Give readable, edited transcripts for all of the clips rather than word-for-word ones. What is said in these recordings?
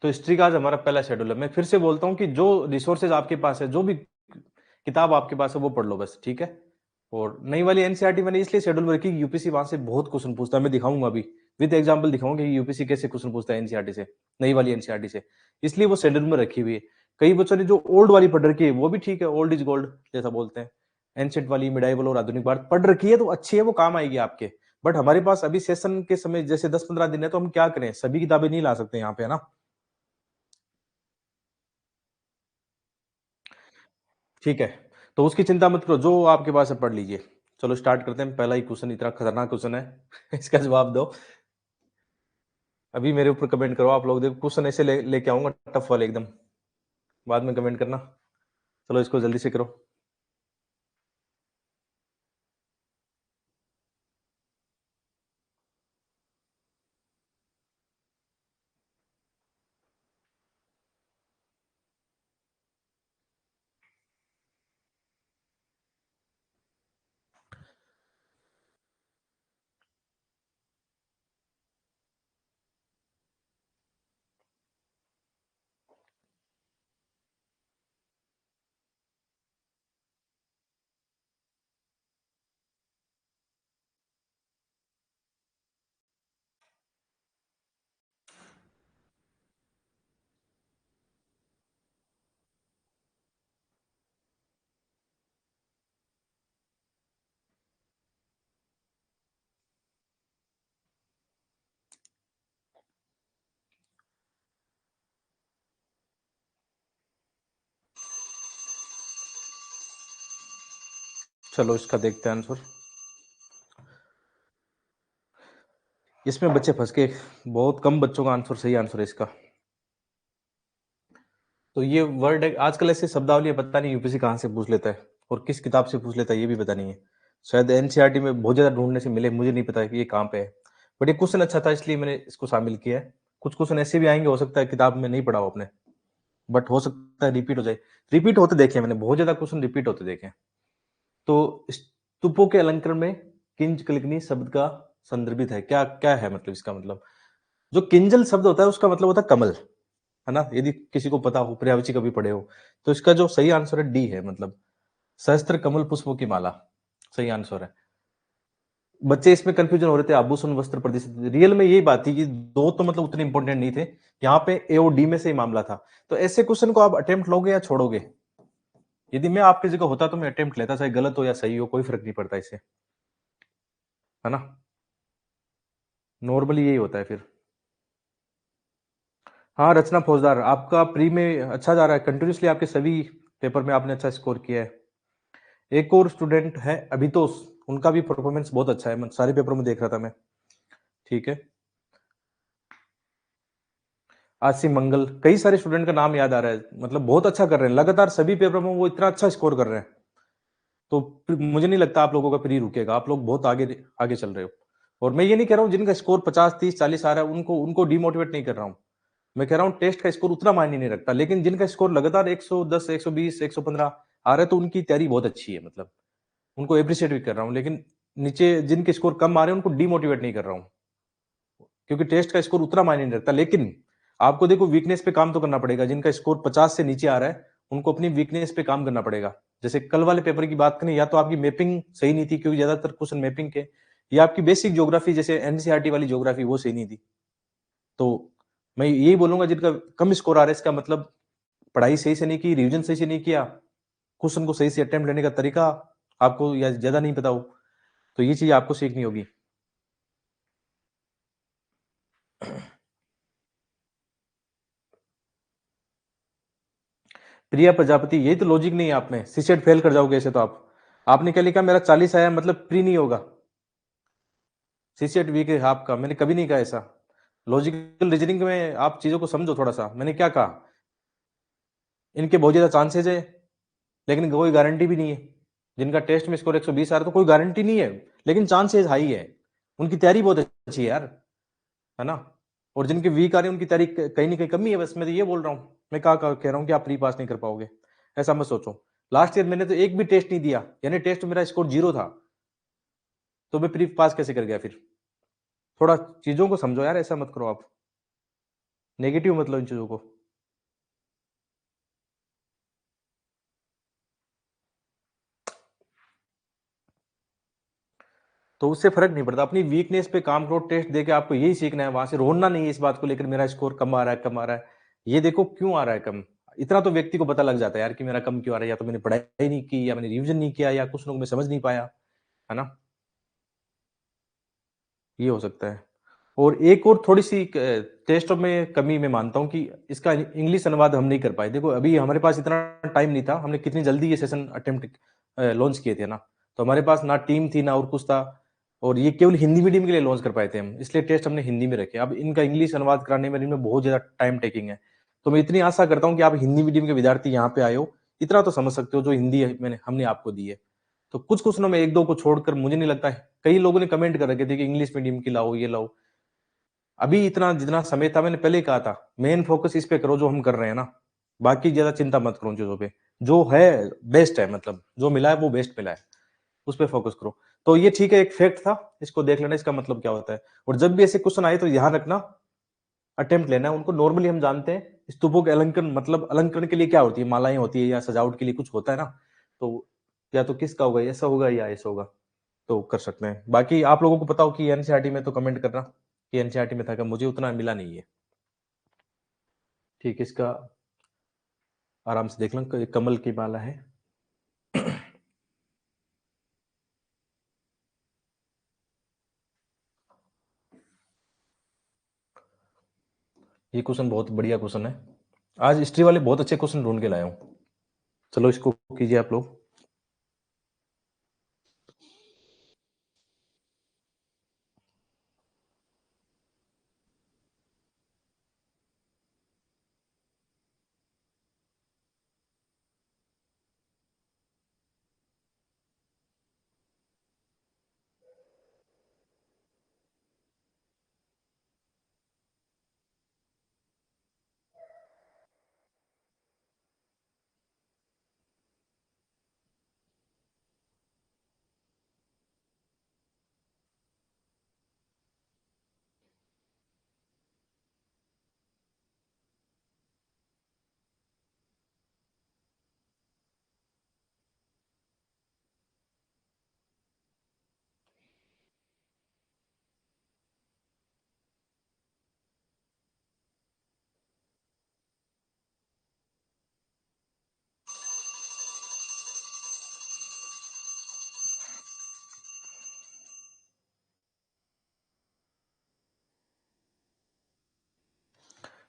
तो हिस्ट्री का आज हमारा पहला शेड्यूल है। मैं फिर से बोलता हूँ कि जो रिसोर्सेज आपके पास है, जो भी किताब आपके पास है वो पढ़ लो बस, ठीक है। और नई वाली एनसीईआरटी मैंने इसलिए शेड्यूल में रखी, यूपीसी वहां से बहुत क्वेश्चन पूछता है। मैं दिखाऊंगा अभी विद एग्जांपल दिखाऊंगा कि यूपीसी कैसे क्वेश्चन पूछता है एनसीईआरटी से, नई वाली एनसीईआरटी से। इसलिए वो शेड्यूल में रखी हुई है। कई बच्चों ने जो ओल्ड वाली पढ़ रखी है वो भी ठीक है, ओल्ड इज गोल्ड जैसा बोलते हैं। एंशिएंट वाली, मिडाइवल और आधुनिक भारत पढ़ रखी है तो अच्छी है, वो काम आएगी आपके। बट हमारे पास अभी सेशन के समय जैसे 10-15 दिन है, तो हम क्या करें, सभी किताबें नहीं ला सकते यहाँ पे, है ना। ठीक है, तो उसकी चिंता मत करो, जो आपके पास है पढ़ लीजिए। चलो स्टार्ट करते हैं। पहला ही क्वेश्चन इतना खतरनाक क्वेश्चन है इसका जवाब दो। अभी मेरे ऊपर कमेंट करो आप लोग, देखो क्वेश्चन ऐसे लेके आऊंगा टफ वाले एकदम, बाद में कमेंट करना। चलो इसको जल्दी से करो। चलो इसका देखते हैं आंसर। इसमें बच्चे फंस के, बहुत कम बच्चों का आंसर सही आंसर है इसका। तो ये वर्ड है, आजकल ऐसे शब्दावली पता नहीं यूपीसी कहाँ से पूछ लेता है और किस किताब से पूछ लेता है, ये भी पता नहीं है। शायद एनसीईआरटी में बहुत ज्यादा ढूंढने से मिले, मुझे नहीं पता कि ये कहाँ पे है। बट ये क्वेश्चन अच्छा था इसलिए मैंने इसको शामिल किया है। कुछ क्वेश्चन ऐसे भी आएंगे, हो सकता है किताब में नहीं पढ़ा हो आपने, बट हो सकता है रिपीट हो जाए। रिपीट होते देखे मैंने, बहुत ज्यादा क्वेश्चन रिपीट होते देखे। तो स्तूपों के अलंकरण में किंज कलिकनी शब्द का संदर्भित है, क्या क्या है मतलब इसका मतलब। जो किंजल शब्द होता है उसका मतलब होता है कमल, है ना, यदि किसी को पता हो, पर्यायवाची कभी पढ़े हो। तो इसका जो सही आंसर है डी है, मतलब सहस्त्र कमल पुष्पों की माला सही आंसर है। बच्चे इसमें कंफ्यूजन हो रहे थे, आभूषण वस्त्र प्रतिष्ठित, रियल में यही बात थी कि दो तो मतलब उतने इंपॉर्टेंट नहीं थे। यहाँ पे ए और डी में से ही मामला था। तो ऐसे क्वेश्चन को आप अटेम्प्ट लोगे या छोड़ोगे। यदि मैं आपकी जगह होता तो मैं अटेम्प्ट लेता, चाहे गलत हो या सही हो, कोई फर्क नहीं पड़ता इससे, है ना। नॉर्मली यही होता है फिर। हाँ, रचना फौजदार आपका प्री में अच्छा जा रहा है, कंटिन्यूसली आपके सभी पेपर में आपने अच्छा स्कोर किया है। एक और स्टूडेंट है अभितोष, उनका भी परफॉर्मेंस बहुत अच्छा है, सारे पेपरों में देख रहा था मैं। ठीक है, आसिम मंगल, कई सारे स्टूडेंट का नाम याद आ रहा है, मतलब बहुत अच्छा कर रहे हैं लगातार सभी पेपरों में, वो इतना अच्छा स्कोर कर रहे हैं। तो मुझे नहीं लगता आप लोगों का प्री रुकेगा, आप लोग बहुत आगे आगे चल रहे हो। और मैं ये नहीं कह रहा हूँ जिनका स्कोर 50, 30, 40 आ रहा है उनको उनको डिमोटिवेट नहीं कर रहा हूँ। मैं कह रहा हूँ टेस्ट का स्कोर उतना मायने नहीं रखता, लेकिन जिनका स्कोर लगातार 110, 120, 115 आ रहा है तो उनकी तैयारी बहुत अच्छी है, मतलब उनको अप्रिशिएट भी कर रहा हूँ। लेकिन नीचे जिनके स्कोर कम आ रहे हैं उनको डिमोटिवेट नहीं कर रहा हूँ, क्योंकि टेस्ट का स्कोर उतना मायने नहीं रखता। लेकिन आपको देखो वीकनेस पे काम तो करना पड़ेगा, जिनका स्कोर 50 से नीचे आ रहा है उनको अपनी वीकनेस पे काम करना पड़ेगा। जैसे कल वाले पेपर की बात करें, या तो आपकी मैपिंग सही नहीं थी, क्योंकि ज्यादातर क्वेश्चन मैपिंग के, या आपकी बेसिक ज्योग्राफी जैसे एनसीईआरटी वाली ज्योग्राफी वो सही नहीं थी। तो मैं यही बोलूंगा जिनका कम स्कोर आ रहा है, इसका मतलब पढ़ाई सही से नहीं की, रिवीजन सही से नहीं किया, क्वेश्चन को सही से अटेम्प्ट लेने का तरीका आपको या ज्यादा नहीं पता हो, तो ये चीज आपको सीखनी होगी। प्रिया प्रजापति, यही तो लॉजिक नहीं है आप में, सीसेट फेल कर जाओगे ऐसे तो आप। आपने क्या लिखा, मेरा 40 आया मतलब प्री नहीं होगा, सीसेट वीक है आपका, मैंने कभी नहीं कहा ऐसा। लॉजिकल रीजनिंग में आप चीजों को समझो थोड़ा सा, मैंने क्या कहा, इनके बहुत ज्यादा चांसेज है, लेकिन कोई गारंटी भी नहीं है। जिनका टेस्ट में स्कोर 120 आ रहा है तो कोई गारंटी नहीं है, लेकिन चांसेज हाई है, उनकी तैयारी बहुत अच्छी है यार, है ना। और जिनके वीक आ रहे हैं उनकी तैयारी कहीं ना कहीं कमी है, बस मैं तो ये बोल रहा हूँ। मैं क्या कह रहा हूँ कि आप प्री पास नहीं कर पाओगे, ऐसा मत सोचो। लास्ट ईयर मैंने तो एक भी टेस्ट नहीं दिया, यानी टेस्ट मेरा स्कोर 0 था, तो मैं प्री पास कैसे कर गया फिर। थोड़ा चीजों को समझो यार, ऐसा मत करो आप। नेगेटिव मतलब इन चीजों को। तो उससे फर्क नहीं पड़ता, अपनी वीकनेस पे काम करो, टेस्ट देके आपको यही सीखना है, वहां से रोना नहीं है इस बात को लेकर मेरा स्कोर कम आ रहा है, कम आ रहा है। ये देखो क्यों आ रहा है कम, इतना तो व्यक्ति को पता लग जाता है यार कि मेरा कम क्यों आ रहा है, या तो मैंने पढ़ाई नहीं की, या मैंने रिवीजन नहीं किया, या कुछ लोग मैं समझ नहीं पाया, है ना। ये हो सकता है। और एक और थोड़ी सी टेस्ट में कमी मैं मानता हूँ कि इसका इंग्लिश अनुवाद हम नहीं कर पाए। देखो अभी हमारे पास इतना टाइम नहीं था, हमने कितनी जल्दी ये सेशन अटेम्प्ट लॉन्च किए थे ना, तो हमारे पास ना टीम थी ना और कुछ था, और ये केवल हिंदी मीडियम के लिए लॉन्च कर पाए थे हम, इसलिए टेस्ट हमने हिंदी में रखे। अब इनका इंग्लिश अनुवाद कराने में इनमें बहुत ज्यादा टाइम टेकिंग है, तो मैं इतनी आशा करता हूँ कि आप हिंदी मीडियम के विद्यार्थी यहाँ पे आए हो, इतना तो समझ सकते हो जो हिंदी है मैंने हमने आपको दी है। तो कुछ क्वेश्चनों में एक दो को छोड़कर मुझे नहीं लगता है, कई लोगों ने कमेंट कर रखे थे कि इंग्लिश मीडियम की लाओ, ये लाओ। अभी इतना जितना समय था, मैंने पहले ही कहा था, मेन फोकस इस पे करो जो हम कर रहे हैं ना, बाकी ज्यादा चिंता मत करो उन चीजों पे। जो है बेस्ट है, मतलब जो मिला है वो बेस्ट मिला है, उस पे फोकस करो। तो ये ठीक है, एक फैक्ट था, इसको देख लेना इसका मतलब क्या होता है। और जब भी ऐसे क्वेश्चन आए तो ध्यान रखना, अटेम्प्ट लेना है उनको। नॉर्मली हम जानते हैं स्तूपों के अलंकरण, मतलब अलंकरण के लिए क्या होती है, मालाएं होती है या सजावट के लिए कुछ होता है ना, तो या तो किसका होगा, ऐसा होगा या ऐसा होगा, तो कर सकते हैं। बाकी आप लोगों को पता हो कि एनसीईआरटी में, तो कमेंट करना कि एनसीईआरटी में था क्या, मुझे उतना मिला नहीं है। ठीक है, इसका आराम से देख लो, कमल की माला है। ये क्वेश्चन बहुत बढ़िया क्वेश्चन है, आज हिस्ट्री वाले बहुत अच्छे क्वेश्चन ढूंढ के लाया हूं। चलो इसको कीजिए आप लोग।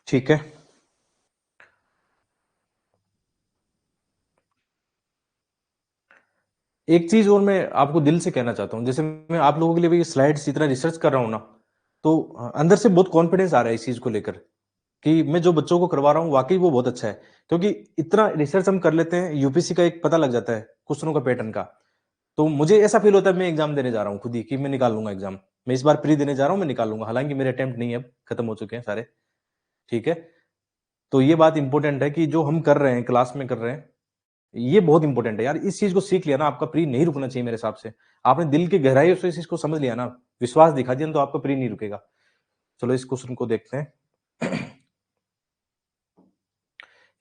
ठीक है, एक चीज और मैं आपको दिल से कहना चाहता हूँ, जैसे मैं आप लोगों के लिए भी स्लाइड्स इतना रिसर्च कर रहा हूँ ना, तो अंदर से बहुत कॉन्फिडेंस आ रहा है इस चीज को लेकर कि मैं जो बच्चों को करवा रहा हूँ वाकई वो बहुत अच्छा है। क्योंकि इतना रिसर्च हम कर लेते हैं, यूपीसी का एक पता लग जाता है क्वेश्चनों का पैटर्न का। तो मुझे ऐसा फील होता है मैं एग्जाम देने जा रहा हूँ खुद ही, कि मैं निकाल लूंगा एग्जाम। मैं इस बार प्री देने जा रहा हूँ, मैं निकाल लूंगा, हालांकि मेरे अटेम्प्ट नहीं है, अब खत्म हो चुके हैं सारे। ठीक है, तो ये बात इंपॉर्टेंट है कि जो हम कर रहे हैं, क्लास में कर रहे हैं, ये बहुत इंपॉर्टेंट है यार। इस चीज को सीख लिया ना, आपका प्री नहीं रुकना चाहिए मेरे हिसाब से। आपने दिल की गहराई से इस चीज को समझ लिया ना, विश्वास दिखा दिया ना, तो आपका प्री नहीं रुकेगा। चलो इस क्वेश्चन को देखते हैं,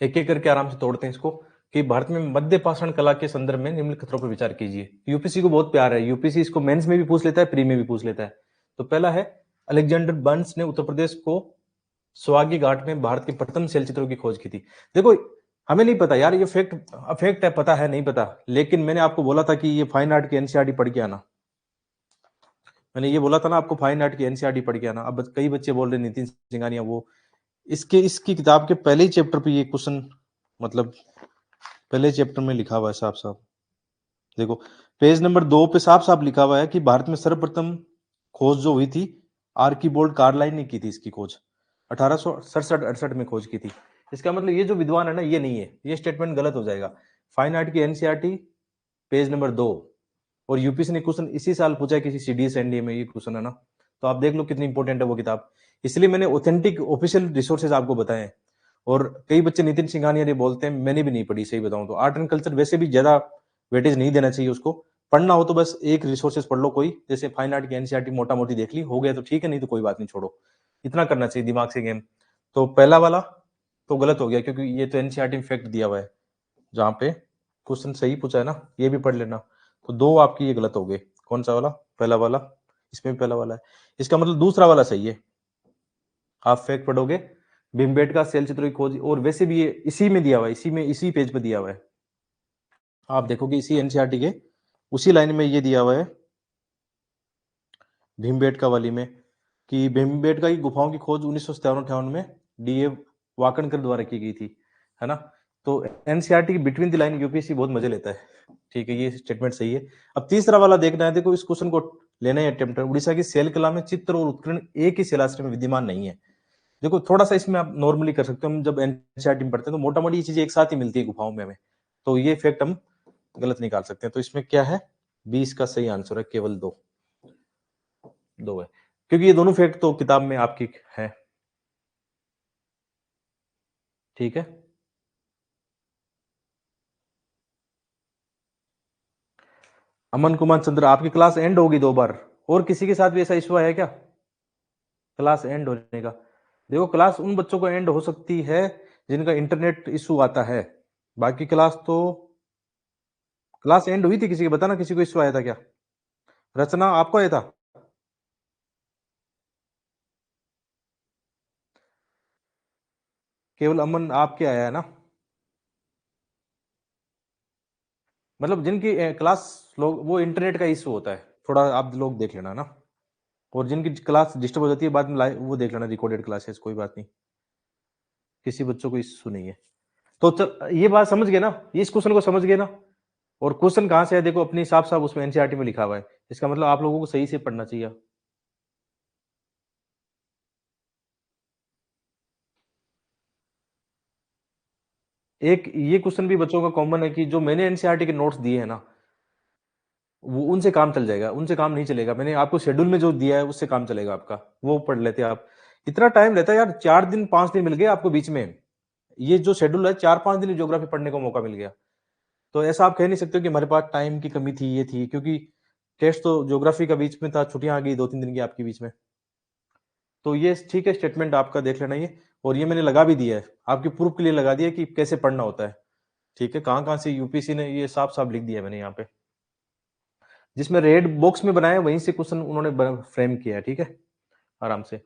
एक एक करके आराम से तोड़ते हैं इसको। कि भारत में मध्य पाषाण कला के संदर्भ में निम्न खतरों पर विचार कीजिए। यूपीसी को बहुत प्यार है, यूपीसी इसको मेंस में भी पूछ लेता है, प्री में भी पूछ लेता है। तो पहला है, अलेक्जेंडर बर्न्स ने उत्तर प्रदेश को स्वागी घाट में भारत के प्रथम शैल चित्रों की खोज की थी। देखो हमें नहीं पता यार, ये फैक्ट है, पता है नहीं पता, लेकिन मैंने आपको बोला था कि ये फाइन आर्ट की एनसीईआरटी पढ़ के आना। मैंने ये बोला था ना आपको, फाइन आर्ट की एनसीईआरटी पढ़ के आना। अब कई बच्चे बोल रहे नितिन सिंघानिया वो, इसकी किताब के पहले ही चैप्टर पे ये क्वेश्चन, मतलब पहले चैप्टर में लिखा हुआ है साफ साफ। देखो पेज नंबर 2 पे साफ साफ लिखा हुआ है कि भारत में सर्वप्रथम खोज जो हुई थी, आर्कीबोल्ड कार्लाइन ने की थी इसकी खोज, 1867-68 में खोज की थी। इसका मतलब ये जो विद्वान है ना, ये नहीं है, ये स्टेटमेंट गलत हो जाएगा। फाइन आर्ट की एनसीईआरटी पेज नंबर 2, और यूपीएससी ने क्वेश्चन इसी साल पूछा है किसी सीडीएस एनडीए में, ये क्वेश्चन है ना। तो आप देख लो कितनी इंपॉर्टेंट है वो किताब। इसलिए मैंने ऑथेंटिक ऑफिशियल रिसोर्सेज आपको बताए हैं। और कई बच्चे नितिन सिंघानिया ये बोलते हैं, मैंने भी नहीं पढ़ी सही बताऊं तो। आर्ट एंड कल्चर वैसे भी ज्यादा वेटेज नहीं देना चाहिए उसको। पढ़ना हो तो बस एक रिसोर्सेज पढ़ लो कोई, जैसे फाइन आर्ट की एनसीईआरटी मोटा मोटी देख ली, हो गया तो ठीक है, नहीं तो कोई बात नहीं, छोड़ो। इतना करना चाहिए दिमाग से गेम। तो पहला वाला तो गलत हो गया, क्योंकि ये तो एनसीईआरटी में फैक्ट दिया हुआ है, जहाँ पे क्वेश्चन सही पूछा है ना, ये भी पढ़ लेना। तो 2 आपकी ये गलत हो गए। कौन सा वाला? पहला वाला। इसमें भी पहला वाला है, इसका मतलब दूसरा वाला सही है। आप फैक्ट पढ़ोगे, भीमबेटका सेल चित्रों की खोज, और वैसे भी ये इसी में दिया हुआ है, इसी पेज पे दिया हुआ है। आप देखोगे इसी एनसीईआरटी के उसी लाइन में ये दिया हुआ है, भीमबेटका वाली में, कि भीमबेटका की गुफाओं की खोज 1957-58 में डी.ए. वाकणकर द्वारा की गई थी, है ना? तो एनसीईआरटी की बिटवीन द लाइन यूपीएससी बहुत मजे लेता है। ठीक है, ये स्टेटमेंट सही है। अब तीसरा वाला देखना है, देखो इस क्वेश्चन को लेना है अटेम्प्ट। उड़ीसा की सेलकला में चित्र और उत्कीर्ण एक ही शिलाश्रय में विद्यमान नहीं है। देखो थोड़ा सा इसमें आप नॉर्मली कर सकते हो, हम जब एनसीईआरटी में पढ़ते हैं तो मोटा मोटी ये चीजें एक साथ ही मिलती है गुफाओं में हमें, तो ये फैक्ट हम गलत निकाल सकते हैं। तो इसमें क्या है? 20 का सही आंसर है, केवल दो है, क्योंकि ये दोनों फैक्ट तो किताब में आपकी है। ठीक है, अमन कुमार चंद्र, आपकी क्लास एंड होगी 2 बार, और किसी के साथ भी ऐसा इशू है क्या क्लास एंड होने का? देखो क्लास उन बच्चों को एंड हो सकती है जिनका इंटरनेट इशू आता है, बाकी क्लास तो, क्लास एंड हुई थी किसी की? बताना, किसी को इशू आया था क्या? रचना, आपको आया था? केवल अमन आपके आया है ना? मतलब जिनकी क्लास लोग, वो इंटरनेट का इशू होता है थोड़ा, आप लोग देख लेना ना। और जिनकी क्लास डिस्टर्ब हो जाती है बाद में लाइव, वो देख लेना रिकॉर्डेड क्लासेस, कोई बात नहीं, किसी बच्चों को इशू नहीं है। तो ये बात समझ गए ना, ये इस क्वेश्चन को समझ गए ना? और क्वेश्चन कहाँ से है देखो, अपनी साफ साफ उसमें एनसीईआरटी में लिखा हुआ है, इसका मतलब आप लोगों को सही से पढ़ना चाहिए। एक ये क्वेश्चन भी बच्चों का कॉमन है कि जो मैंने एनसीईआरटी के नोट्स दिए हैं ना, वो उनसे काम चल जाएगा, उनसे काम नहीं चलेगा। मैंने आपको शेड्यूल में जो दिया है उससे काम चलेगा आपका, वो पढ़ लेते आप। इतना टाइम रहता है यार, 4 दिन 5 दिन मिल गए आपको बीच में, ये जो शेड्यूल है 4-5 दिन ज्योग्राफी पढ़ने का मौका मिल गया। तो ऐसा आप कह नहीं सकते कि हमारे पास टाइम की कमी थी, ये थी, क्योंकि टेस्ट तो ज्योग्राफी का बीच में था, छुट्टियां आ गई 2-3 दिन की आपकी बीच में। तो ये ठीक है, स्टेटमेंट आपका देख लेना ये, और ये मैंने लगा भी दिया है, आपके प्रूफ के लिए लगा दिया कि कैसे पढ़ना होता है। ठीक है, कहाँ कहाँ से यूपीसी ने ये साफ साफ लिख दिया है मैंने यहाँ पे, जिसमें रेड बॉक्स में बनाया वहीं से क्वेश्चन उन्होंने फ्रेम किया है। ठीक है, आराम से।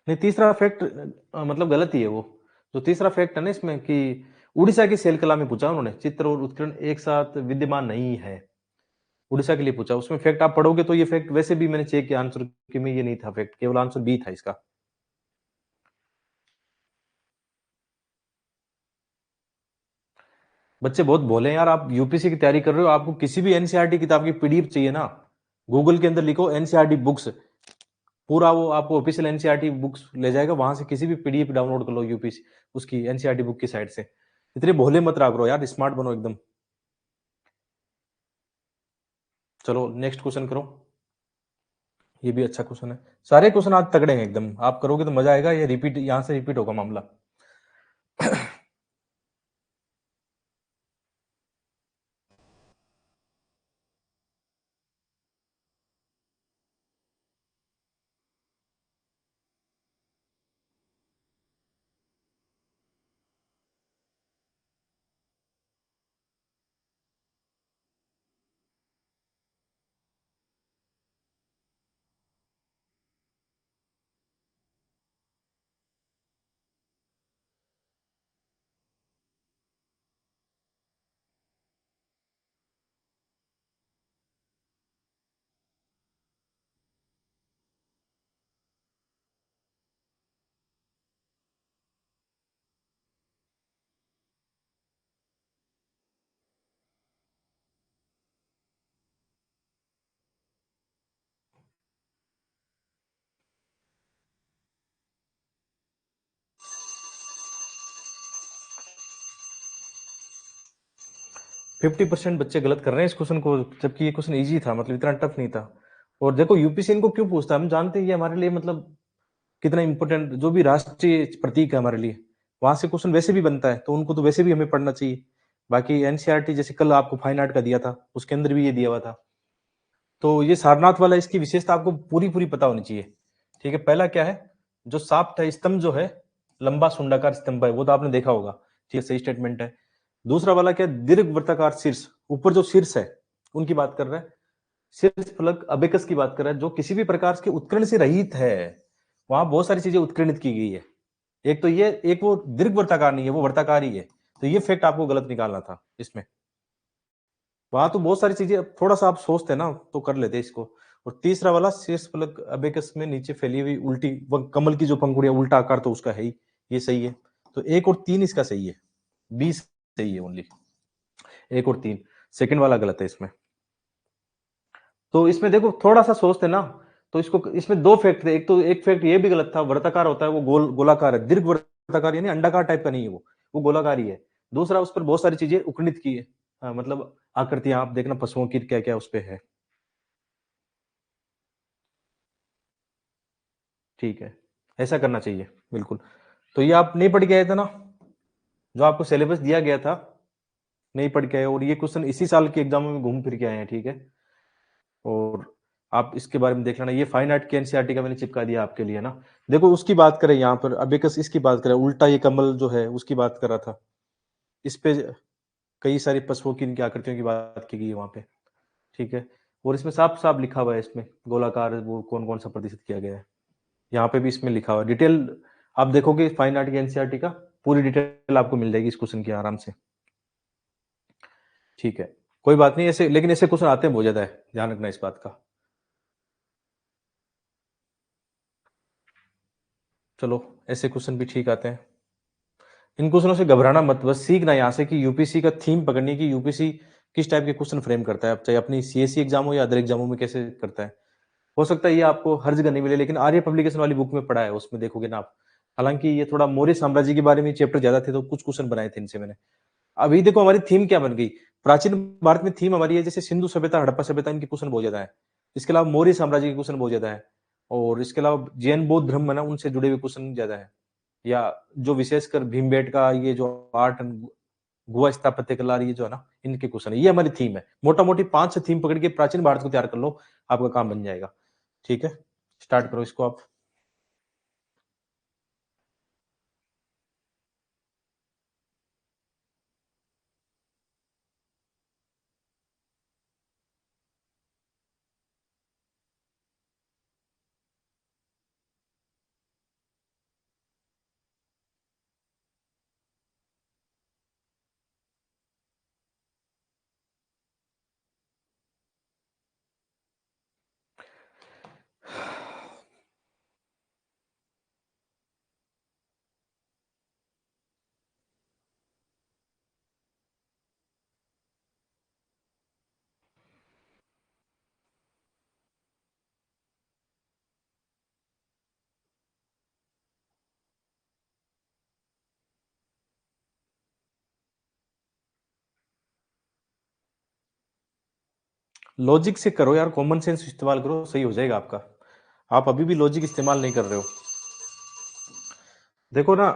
नहीं, तीसरा फैक्ट मतलब गलत ही है वो, जो तीसरा फैक्ट है ना इसमें, कि उड़ीसा की सेल कला में पूछा उन्होंने, चित्र और उत्कीर्ण एक साथ विद्यमान नहीं है, उड़ीसा के लिए पूछा। उसमें फैक्ट आप पढ़ोगे तो ये फैक्ट वैसे भी मैंने चेक किया आंसर के में, ये नहीं था फैक्ट, केवल आंसर बी था इसका। बच्चे बहुत भोले हैं यार, आप यूपीसी की तैयारी कर रहे हो, आपको किसी भी एनसीईआरटी किताब की पीडीएफ चाहिए ना, गूगल के अंदर लिखो एनसीईआरटी बुक्स, पूरा वो आपको ऑफिशियल एनसीईआरटी बुक्स ले जाएगा, वहां से किसी भी पीडीएफ डाउनलोड कर लो यूपीसी उसकी एनसीईआरटी बुक की साइड से। इतने भोले मत रहा करो यार, स्मार्ट बनो एकदम। चलो नेक्स्ट क्वेश्चन करो, ये भी अच्छा क्वेश्चन है, सारे क्वेश्चन आज तगड़े हैं एकदम, आप करोगे तो मजा आएगा, ये रिपीट, यहाँ से रिपीट होगा मामला। 50% बच्चे गलत कर रहे हैं इस क्वेश्चन को, जबकि ये क्वेश्चन इजी था, मतलब इतना टफ नहीं था। और देखो यूपीसी इनको क्यों पूछता है, हम जानते हैं ये हमारे लिए मतलब कितना इंपॉर्टेंट, जो भी राष्ट्रीय प्रतीक है हमारे लिए, वहां से क्वेश्चन वैसे भी बनता है, तो उनको तो वैसे भी हमें पढ़ना चाहिए। बाकी एनसीईआरटी जैसे कल आपको फाइन आर्ट का दिया था, उसके अंदर भी ये दिया हुआ था। तो ये सारनाथ वाला, इसकी विशेषता आपको पूरी पूरी पता होनी चाहिए। ठीक है, पहला क्या है, जो साफ्ट है स्तंभ जो है, लंबा सुंडाकार स्तंभ है, वो तो आपने देखा होगा। ठीक है, सही स्टेटमेंट है। दूसरा वाला क्या है, दीर्घ वृत्ताकार शीर्ष, ऊपर जो शीर्ष है उनकी बात कर रहा है। शीर्ष फलक अबेकस की बात कर रहा है, जो किसी भी प्रकार के उत्कीर्ण से रहित है। वहां बहुत सारी चीजें उत्कीर्णित की गई है। एक तो ये, एक वो दीर्घ वृत्ताकार नहीं है, वो वृत्ताकार ही है। तो ये फैक्ट आपको गलत निकालना था इसमें। वहां तो बहुत सारी चीजें, थोड़ा सा आप सोचते ना तो कर लेते इसको। और तीसरा वाला, शीर्ष फलक अबेकस में नीचे फैली हुई उल्टी कमल की जो पंखुड़ियां, उल्टा आकार, तो उसका है ही, ये सही है। तो 1 और 3 इसका सही है, 20 सही है ओनली। 1 और 3, सेकंड वाला गलत है इसमें। तो इसमें देखो थोड़ा सा सोचते ना, तो इसको, इसमें 2 फैक्ट थे। एक तो एक फैक्ट ये भी गलत था, वृत्ताकार होता है वो गोलाकार है, दीर्घ वृत्ताकार यानी अंडाकार टाइप का नहीं है वो गोलाकार ही है। दूसरा, उस पर बहुत सारी चीजें उकणित की है। हाँ, मतलब आकृतियां आप देखना पशुओं की क्या क्या उस पे है। ठीक है, ऐसा करना चाहिए बिल्कुल। तो ये आप नहीं पढ़ के आए थे ना, जो आपको सिलेबस दिया गया था, नहीं पढ़ के आए, और ये क्वेश्चन इसी साल के एग्जामों में घूम फिर के आए हैं। ठीक है, और आप इसके बारे में देख लेना। ये फाइन आर्ट के एनसीईआरटी का मैंने चिपका दिया आपके लिए ना। देखो उसकी बात करें यहाँ पर, अबेकस इसकी बात करें, उल्टा ये कमल जो है उसकी बात कर रहा था। इस पे कई सारी पशुओं की, इनकी आकृतियों की बात की गई है वहां पे। ठीक है, और इसमें साफ साफ लिखा हुआ है, इसमें गोलाकार वो कौन कौन सा प्रतिशत किया गया है, यहाँ पे भी इसमें लिखा हुआ है डिटेल। आप देखोगे फाइन आर्ट की एनसीईआरटी का, पूरी डिटेल आपको मिल जाएगी इस क्वेश्चन की आराम से। ठीक है, कोई बात नहीं, ऐसे लेकिन ऐसे क्वेश्चन आते हैं बहुत ज्यादा है, ध्यान रखना इस बात का। चलो, ऐसे क्वेश्चन भी ठीक आते हैं। इन क्वेश्चनों से घबराना मत, बस सीखना यहाँ से कि यूपीसी का थीम पकड़नी, कि यूपीसी किस टाइप के क्वेश्चन फ्रेम करता है, अब चाहे अपनी सीएससी एग्जाम हो या अदर एग्जामों में कैसे करता है। हो सकता है ये आपको हर जगह नहीं मिले, लेकिन आर्य पब्लिकेशन वाली बुक में पढ़ा है, उसमें देखोगे ना आप। हालांकि ये थोड़ा मौर्य साम्राज्य के बारे में चैप्टर ज्यादा थे, तो कुछ क्वेश्चन बनाए थे इनसे मैंने। अभी देखो हमारी थीम क्या बन गई, प्राचीन भारत में थीम हमारी है जैसे सिंधु सभ्यता, हड़प्पा सभ्यता, इनके क्वेश्चन बहुत ज्यादा है। इसके अलावा मौर्य साम्राज्य के क्वेश्चन बहुत ज्यादा है। और इसके अलावा जैन बौद्ध धर्म है ना, उनसे जुड़े हुए क्वेश्चन ज्यादा है। या जो विशेषकर भीमबेटका, ये जो आर्ट, गुहा स्थापत्य कला, ये जो है ना, इनके क्वेश्चन है। ये हमारी थीम है, मोटा मोटी 5 से थीम पकड़ के प्राचीन भारत को तैयार कर लो, आपका काम बन जाएगा। ठीक है, स्टार्ट करो इसको आप। लॉजिक से करो यार, कॉमन सेंस इस्तेमाल करो, सही हो जाएगा आपका। आप अभी भी लॉजिक इस्तेमाल नहीं कर रहे हो। देखो ना,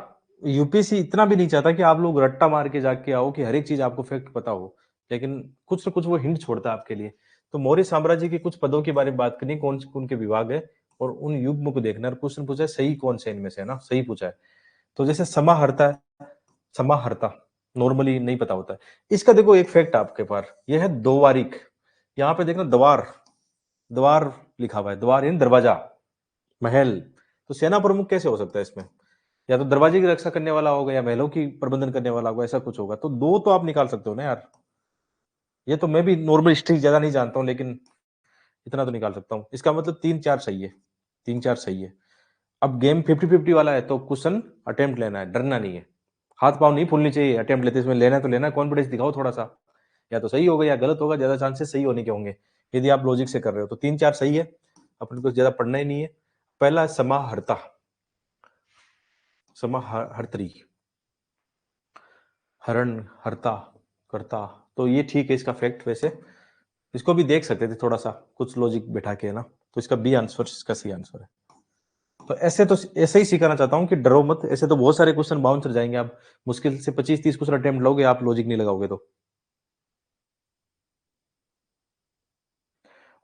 यूपीएससी इतना भी नहीं चाहता कि आप लोग रट्टा मार के जाके आओ कि हर एक चीज आपको फैक्ट पता हो, लेकिन कुछ ना कुछ वो हिंट छोड़ता है आपके लिए। तो मौर्य साम्राज्य के कुछ पदों के बारे में बात करनी, कौन कौन के विभाग है, और उन युग्म को देखना, और क्वेश्चन पूछा है सही कौन से इनमें से, है ना, सही पूछा है। तो जैसे समाहर्ता है, समाहर्ता नॉर्मली नहीं पता होता है। इसका देखो एक फैक्ट आपके पास, यह है द्वारिक। यहाँ पे देखना, द्वार, द्वार लिखा हुआ है, द्वार यानी दरवाजा, महल। तो सेना प्रमुख कैसे हो सकता है इसमें, या तो दरवाजे की रक्षा करने वाला होगा, या महलों की प्रबंधन करने वाला होगा, ऐसा कुछ होगा। तो 2 तो आप निकाल सकते हो ना यार। ये तो मैं भी नॉर्मल हिस्ट्री ज्यादा नहीं जानता हूँ, लेकिन इतना तो निकाल सकता हूँ। इसका मतलब 3 4 सही है, 3 4 सही है। अब गेम 50-50 वाला है, तो क्वेश्चन अटेम्प्ट लेना है, डरना नहीं है। हाथ पाँव नहीं फूलनी चाहिए, अटेम्प्ट लेते इसमें लेना है तो लेना है, कॉन्फिडेंस दिखाओ थोड़ा सा। या तो सही होगा या गलत होगा, ज्यादा चांसेस सही होने के होंगे यदि आप लॉजिक से कर रहे हो। तो 3 4 सही है, अपन को ज्यादा पढ़ना ही नहीं है। पहला समाहर्ता, समाहर्त्री, हरण, हरता, करता। तो ये ठीक है इसका फैक्ट। वैसे इसको भी देख सकते थे थोड़ा सा कुछ लॉजिक बैठा के, है ना। तो इसका बी आंसर इसका सी आंसर है। तो ऐसे ही सिखाना चाहता हूँ कि डरो मत, ऐसे तो बहुत सारे क्वेश्चन बाउंस कर जाएंगे। आप मुश्किल से 25 30 क्वेश्चन अटेम्प्ट लोगे, आप लॉजिक नहीं लगाओगे तो।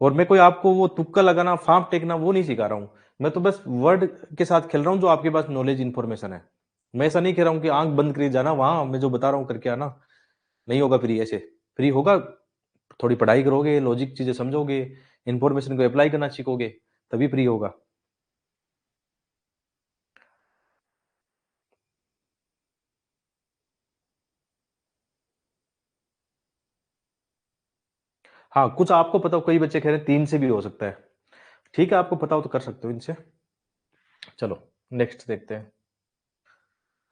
और मैं कोई आपको वो तुक्का लगाना, फाँप टेकना वो नहीं सिखा रहा हूँ। मैं तो बस वर्ड के साथ खेल रहा हूँ जो आपके पास नॉलेज इन्फॉर्मेशन है। मैं ऐसा नहीं कह रहा हूँ कि आँख बंद करके जाना वहाँ, मैं जो बता रहा हूँ करके आना, नहीं होगा फ्री ऐसे। फ्री होगा, थोड़ी पढ़ाई करोगे, लॉजिक चीज़ें समझोगे, इन्फॉर्मेशन को अप्लाई करना सीखोगे, तभी फ्री होगा। हाँ, कुछ आपको पता हो, कई बच्चे कह रहे हैं 3 से भी हो सकता है। ठीक है, आपको पता हो तो कर सकते हो इनसे। चलो, नेक्स्ट देखते हैं।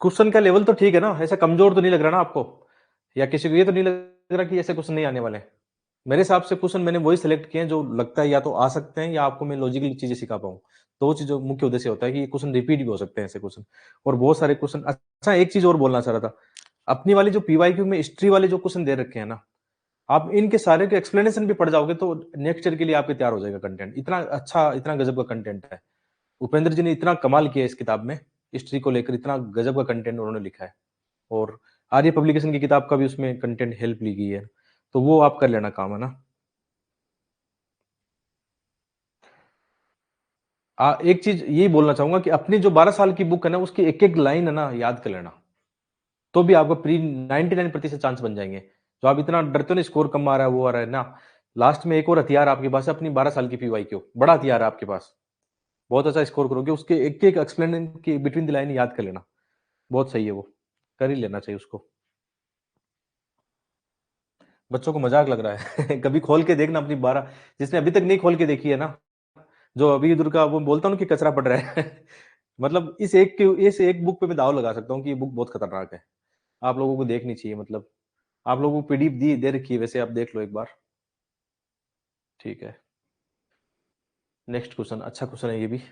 क्वेश्चन का लेवल तो ठीक है ना? ऐसा कमज़ोर तो नहीं लग रहा ना आपको? या किसी को ये तो नहीं लग रहा कि ऐसे क्वेश्चन नहीं आने वाले? मेरे हिसाब से क्वेश्चन मैंने वही सिलेक्ट किए हैं जो लगता है या तो आ सकते हैं या आपको मैं लॉजिकली चीज़ें सिखा पाऊँ। 2 चीज़ों मुख्य उद्देश्य होता है कि ये क्वेश्चन रिपीट भी हो सकते हैं ऐसे क्वेश्चन, और बहुत सारे क्वेश्चन। अच्छा, एक चीज़ और बोलना चाह रहा था। अपनी वाली जो पीवाईक्यू में हिस्ट्री वाले जो क्वेश्चन दे रखे हैं ना, आप इनके सारे के एक्सप्लेनेशन भी पढ़ जाओगे तो नेक्स्ट ईयर के लिए आपके तैयार हो जाएगा कंटेंट। इतना अच्छा, इतना गज़ब का कंटेंट है। उपेंद्र जी ने इतना कमाल किया है इस किताब में, हिस्ट्री को लेकर इतना गज़ब का कंटेंट उन्होंने लिखा है। और आर्य पब्लिकेशन की किताब का भी उसमें कंटेंट हेल्प ली गई है। तो वो आप कर लेना काम, है ना? एक चीज़ यही बोलना चाहूँगा कि अपनी जो 12 साल की बुक है ना, उसकी एक-एक लाइन है ना, याद कर लेना। तो भी आपका प्री 99% चांस बन जाएँगे। तो आप इतना डरते हो ना स्कोर कम आ रहा है, वो आ रहा है ना, लास्ट में एक और हथियार आपके पास है, अपनी 12 साल की पीवाईक्यू, बड़ा हथियार है आपके पास। बहुत अच्छा स्कोर करोगे, उसके एक-एक एक्सप्लेनेशन की बिटवीन द लाइन याद कर लेना। बहुत सही है वो, कर ही लेना चाहिए उसको। बच्चों को मज़ाक लग रहा है। कभी खोल के देखना अपनी 12, जिसने अभी तक नहीं खोल के देखी है ना, जो अभी इधर का वो बोलता हूँ ना कि कचरा पड़ रहा है। मतलब इस एक बुक पे मैं दाँव लगा सकता हूँ कि ये बुक बहुत खतरनाक है। आप लोगों को देखनी चाहिए, मतलब आप लोगों को पीडीएफ दी दे रखी है वैसे, आप देख लो एक बार। ठीक है, नेक्स्ट क्वेश्चन, अच्छा क्वेश्चन है ये भी।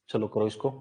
चलो करो इसको।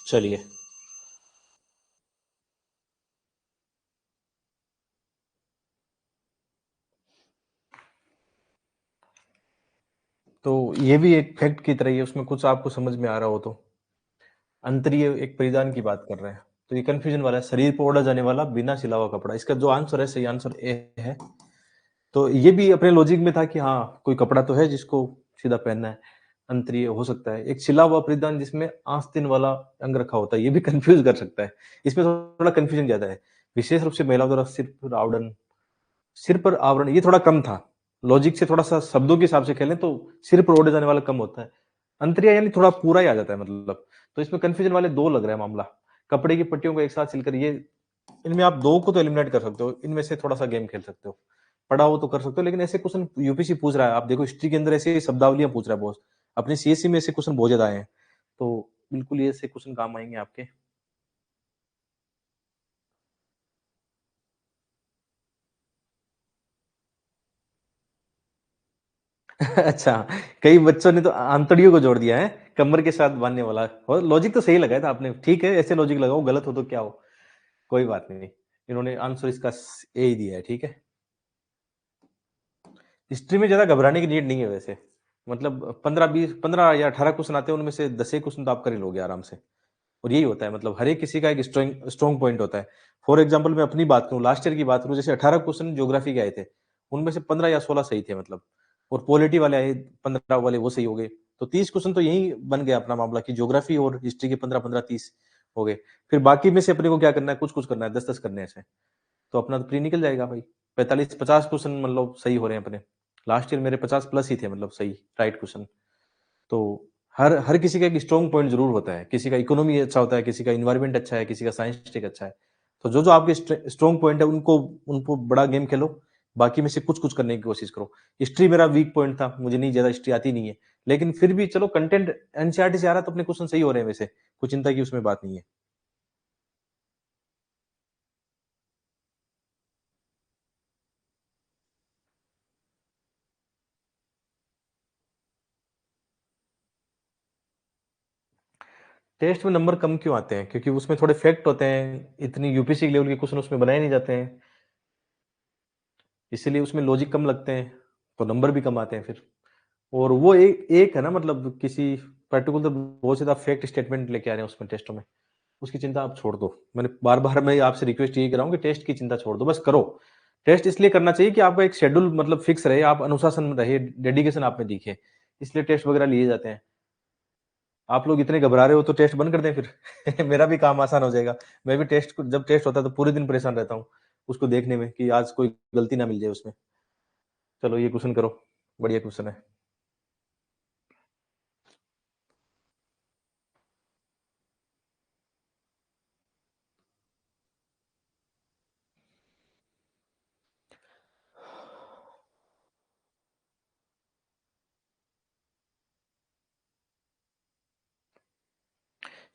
चलिए, तो ये भी एक फैक्ट की तरह ही है, उसमें कुछ आपको समझ में आ रहा हो तो। अंतरीय एक परिधान की बात कर रहे हैं, तो ये कन्फ्यूजन वाला है, शरीर पर ओढ़ा जाने वाला बिना सिला हुआ कपड़ा। इसका जो आंसर है, सही आंसर ए है। तो ये भी अपने लॉजिक में था कि हाँ, कोई कपड़ा तो है जिसको सीधा पहनना है। अंतरीय हो सकता है, एक सिला हुआ परिधान जिसमें आस्तीन वाला अंग रखा होता है, ये भी कन्फ्यूज़ कर सकता है। इसमें थोड़ा कन्फ्यूजन ज़्यादा है। विशेष रूप से महिलाओं द्वारा सिर पर आवरण ये थोड़ा कम था। लॉजिक से थोड़ा-सा शब्दों के हिसाब से खेलें तो सिर पर ओढ़े जाने वाला कम होता है। अंतरिया यानी थोड़ा पूरा ही आ जाता है मतलब। तो इसमें कन्फ्यूजन वाले 2 लग रहा है मामला। कपड़े की पट्टियों को एक साथ सिलकर ये, इनमें आप 2 को तो एलिमिनेट कर सकते हो। इनमें से थोड़ा-सा गेम खेल सकते हो। पढ़ा हो तो कर सकते हो, लेकिन ऐसे क्वेश्चन यूपीएससी पूछ रहा है। आप देखो हिस्ट्री के अंदर ऐसे शब्दावलियाँ पूछ रहा है बहुत। अपने सीएससी में ऐसे क्वेश्चन बहुत ज़्यादा आए हैं। तो बिल्कुल ये ऐसे क्वेश्चन काम आएँगे आपके। अच्छा, कई बच्चों ने तो आंतड़ियों को जोड़ दिया है, कमर के साथ बाँधने वाला। और लॉजिक तो सही लगाया था आपने। ठीक है, ऐसे लॉजिक लगाओ, गलत हो तो क्या हो, कोई बात नहीं। इन्होंने आंसर इसका ए ही दिया है, ठीक है। हिस्ट्री में ज़्यादा घबराने की नीड नहीं है वैसे। मतलब 15 या 18 क्वेश्चन आते हैं, उनमें से 10 एक क्वेश्चन तो आप कर ही लोगे आराम से। और यही होता है, मतलब हर एक किसी का एक स्ट्रॉन्ग पॉइंट होता है। फॉर एग्जांपल मैं अपनी बात करूँ, लास्ट ईयर की बात करूँ, जैसे 18 क्वेश्चन ज्योग्राफी के आए थे, उनमें से 15 या 16 सही थे मतलब। और पॉलिटी वाले आए 15 वाले, वो सही हो गए। तो 30 क्वेश्चन तो यही बन गया अपना मामला कि ज्योग्राफी और हिस्ट्री के 15-15-30 हो गए। फिर बाकी में से अपने को क्या करना है, कुछ-कुछ करना है, 10-10 करने हैं ऐसे। तो अपना तो प्री निकल जाएगा भाई। 45-50 क्वेश्चन मतलब सही हो रहे हैं अपने। लास्ट ईयर मेरे 50 प्लस ही थे मतलब सही राइट क्वेश्चन। तो हर हर किसी का एक स्ट्रॉन्ग पॉइंट जरूर होता है। किसी का इकोनॉमी अच्छा होता है, किसी का एनवायरनमेंट अच्छा है, किसी का साइंस टेक अच्छा है। तो जो-जो आपके स्ट्रॉन्ग पॉइंट है उनको उनको बड़ा गेम खेलो, बाकी में से कुछ-कुछ करने की कोशिश करो। हिस्ट्री मेरा वीक पॉइंट था, मुझे नहीं ज़्यादा हिस्ट्री आती नहीं है। लेकिन फिर भी चलो कंटेंट एनसीईआरटी से आ रहा है तो अपने क्वेश्चन सही हो रहे हैं वैसे, कोई चिंता की उसमें बात नहीं है। टेस्ट में नंबर कम क्यों आते हैं? क्योंकि उसमें थोड़े फैक्ट होते हैं, इतनी यूपीएससी लेवल के क्वेश्चन उसमें बनाए नहीं जाते हैं, इसीलिए उसमें लॉजिक कम लगते हैं, तो नंबर भी कम आते हैं फिर। और वो एक एक है ना मतलब किसी पर्टिकुलर बहुत ज़्यादा फैक्ट स्टेटमेंट लेके आ रहे हैं उसमें टेस्टों में, उसकी चिंता आप छोड़ दो। मैंने बार-बार मैं आपसे रिक्वेस्ट यही कर रहा हूँ कि टेस्ट की चिंता छोड़ दो, बस करो। टेस्ट इसलिए करना चाहिए कि आपका एक शेड्यूल मतलब फिक्स रहे, आप अनुशासन में रहे, डेडिकेशन आप में दिखे, इसलिए टेस्ट वगैरह लिए जाते हैं। आप लोग इतने घबरा रहे हो तो टेस्ट बंद कर दें फिर मेरा भी काम आसान हो जाएगा। मैं भी जब टेस्ट होता है तो पूरे दिन परेशान रहता हूँ, उसको देखने में कि आज कोई गलती ना मिल जाए उसमें। चलो ये क्वेश्चन करो, बढ़िया क्वेश्चन है।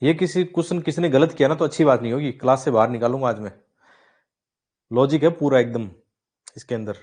ये किसी क्वेश्चन किसी ने गलत किया ना तो अच्छी बात नहीं होगी, क्लास से बाहर निकालूंगा आज मैं। लॉजिक है पूरा एकदम इसके अंदर।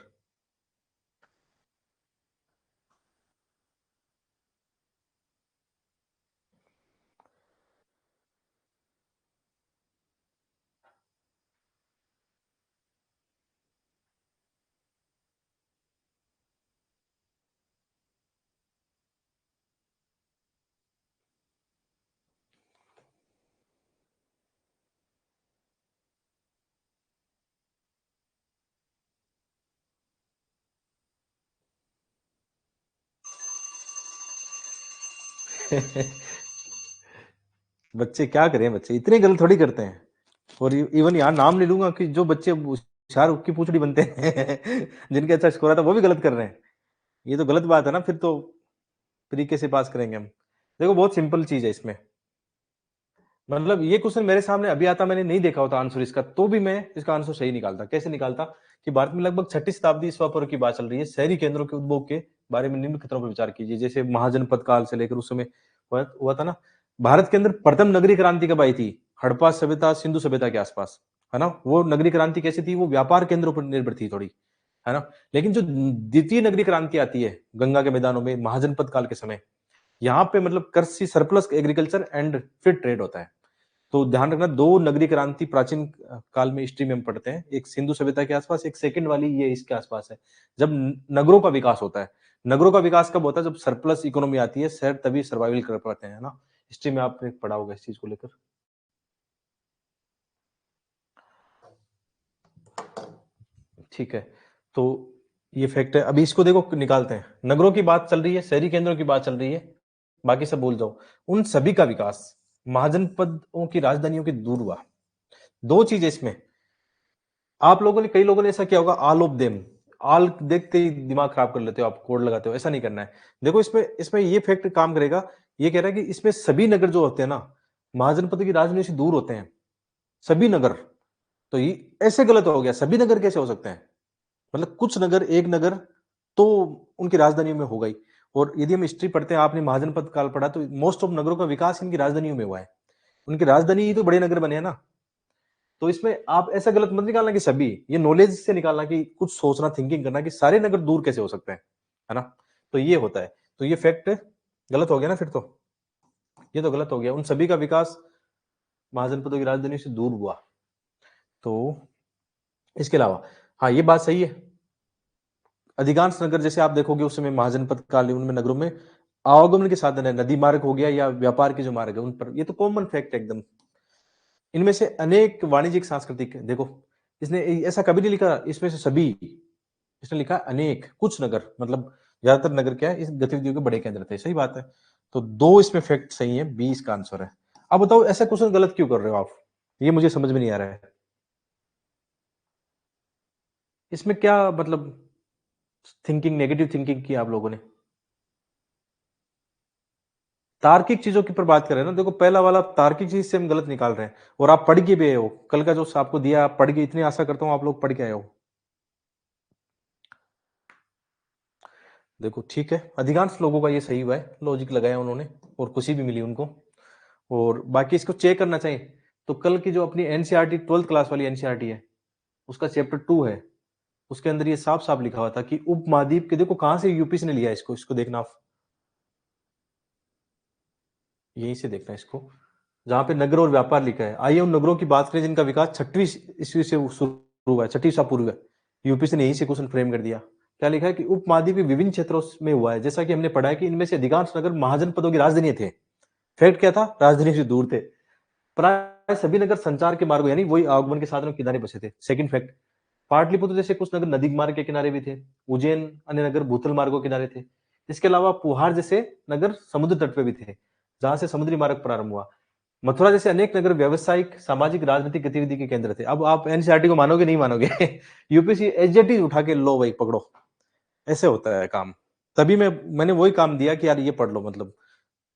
बच्चे क्या करें, बच्चे इतने गलत थोड़ी करते हैं। और इवन यहाँ नाम ले लूंगा कि जो बच्चे शाहरुख की पूंछड़ी बनते हैं जिनके अच्छा स्कोर आता है वो भी गलत कर रहे हैं। ये तो गलत बात है ना, फिर तो तरीके से पास करेंगे हम। देखो बहुत सिंपल चीज है इसमें, मतलब ये क्वेश्चन मेरे सामने अभी आता, मैंने नहीं देखा होता आंसर इसका, तो भी मैं इसका आंसर सही निकालता। कैसे निकालता कि भारत में लगभग 6ठी शताब्दी ईस्वा पूर्व की बात चल रही है, शहरी केंद्रों के उद्भव के बारे में निम्न खतरों पर विचार कीजिए। जैसे महाजनपद काल से लेकर उस समय हुआ था ना, भारत के अंदर प्रथम नगरीय क्रांति कब आई थी? हड़प्पा सभ्यता, सिंधु सभ्यता के आसपास, है ना। वो नगरीय क्रांति कैसी थी? वो व्यापार केंद्रों पर निर्भर थी थोड़ी, है ना। लेकिन जो द्वितीय नगरीय क्रांति आती है गंगा के मैदानों में महाजनपद काल के समय, यहाँ पे मतलब कृषि सरप्लस एग्रीकल्चर एंड फिर ट्रेड होता है। तो ध्यान रखना, दो नगरीय क्रांति प्राचीन काल में हिस्ट्री में हम पढ़ते हैं, एक सिंधु सभ्यता के आसपास, एक सेकंड वाली ये इसके आसपास है, जब नगरों का विकास होता है। नगरों का विकास कब होता है? जब सरप्लस इकोनॉमी आती है, शहर तभी सर्वाइवल कर पाते हैं, है ना। हिस्ट्री में आपने पढ़ा होगा इस चीज को लेकर। ठीक है, तो ये फैक्ट है। अभी इसको देखो निकालते हैं। नगरों की बात चल रही है, शहरी केंद्रों की बात चल रही है, बाकी सब भूल जाओ। उन सभी का विकास महाजनपदों की राजधानियों के दूर हुआ। दो चीजें इसमें, आप लोगों ने, कई लोगों ने ऐसा किया होगा, ऑल ऑफ देम, ऑल देखते ही दिमाग खराब कर लेते हो, आप कोड लगाते हो, ऐसा नहीं करना है। देखो इसमें इसमें ये फैक्ट काम करेगा। ये कह रहा है कि इसमें सभी नगर जो होते हैं ना, महाजनपद की राजधानी से दूर होते हैं, सभी नगर। तो ये ऐसे गलत हो गया, सभी नगर कैसे हो सकते हैं? मतलब कुछ नगर, एक नगर तो उनकी राजधानियों में हो गई। और यदि हम हिस्ट्री पढ़ते हैं, आपने महाजनपद काल पढ़ा, तो मोस्ट ऑफ नगरों का विकास इनकी राजधानियों में हुआ है। उनकी राजधानी ही तो बड़े नगर बने हैं ना। तो इसमें आप ऐसा गलत मत निकालना कि सभी, ये नॉलेज से निकालना कि कुछ सोचना, थिंकिंग करना कि सारे नगर दूर कैसे हो सकते हैं, है ना। तो ये होता है, तो ये फैक्ट गलत हो गया ना फिर तो। ये तो गलत हो गया, उन सभी का विकास महाजनपदों की राजधानी से दूर हुआ। तो इसके अलावा हाँ ये बात सही है, अधिकांश नगर जैसे आप देखोगे उस समय महाजनपद काल उनमें नगरों में आवागमन के साधन है, नदी मार्ग हो गया या व्यापार के जो मार्ग है उन पर, ये तो कॉमन फैक्ट है एकदम। इनमें से अनेक वाणिज्यिक सांस्कृतिक, देखो इसने ऐसा कभी नहीं लिखा इसमें से सभी, इसने लिखा अनेक, कुछ नगर, मतलब ज्यादातर नगर क्या है, इस गतिविधियों के बड़े केंद्र थे, सही बात है। तो 2 इसमें फैक्ट सही है, बी इसका आंसर है। अब बताओ ऐसा क्वेश्चन गलत क्यों कर रहे हो आप? ये मुझे समझ में नहीं आ रहा है। इसमें क्या मतलब थिंकिंग, नेगेटिव थिंकिंग की आप लोगों ने? तार्किक चीजों की पर बात कर रहे हैं ना। देखो पहला वाला तार्किक चीज से हम गलत निकाल रहे हैं, और आप पढ़ के भी आए हो। कल का जो आपको दिया आप पढ़ के, इतनी आशा करता हूं आप लोग पढ़ के आए हो। देखो ठीक है, अधिकांश लोगों का ये सही हुआ है, लॉजिक लगाया उन्होंने और खुशी भी मिली उनको। और बाकी इसको चेक करना चाहिए तो कल की जो अपनी एनसीईआरटी 12th क्लास वाली एनसीईआरटी है, उसका चैप्टर 2 है, उसके अंदर ये साफ साफ लिखा हुआ था कि उपमहाद्वीप के, देखो कहां से यूपी से ने लिया इसको, इसको देखना आप, यहीं से देखना इसको, जहां पे नगर और व्यापार लिखा है। आइए उन नगरों की बात करें जिनका विकास 6वीं ईस्वी से शुरू हुआ है, 6वीं ईसा पूर्व है। यूपी से ने यहीं से क्वेश्चन फ्रेम कर दिया। क्या लिखा है कि उपमहाद्वीप के विभिन्न क्षेत्रों में हुआ है, जैसा कि हमने पढ़ा है कि इनमें से अधिकांश नगर महाजनपदों की राजधानी थे। फैक्ट क्या था? राजधानी से दूर थे। प्राय सभी नगर संचार के मार्गों यानी वही आगमन के साधनों के किनारे बसे थे। सेकंड फैक्ट, पाटलिपुत्र जैसे कुछ नगर नदी मार्ग के किनारे भी थे। उज्जैन अन्य नगर भूतल मार्गों के किनारे थे। इसके अलावा पुहार जैसे नगर समुद्र तट पे भी थे, जहां से समुद्री मार्ग प्रारंभ हुआ। मथुरा जैसे अनेक नगर व्यवसायिक, सामाजिक, राजनीतिक गतिविधि के केंद्र थे। अब आप एनसीईआरटी को मानोगे नहीं मानोगे यूपीसी एसजेटी उठा के लो भाई पकड़ो, ऐसे होता है काम। तभी मैंने वही काम दिया कि यार ये पढ़ लो, मतलब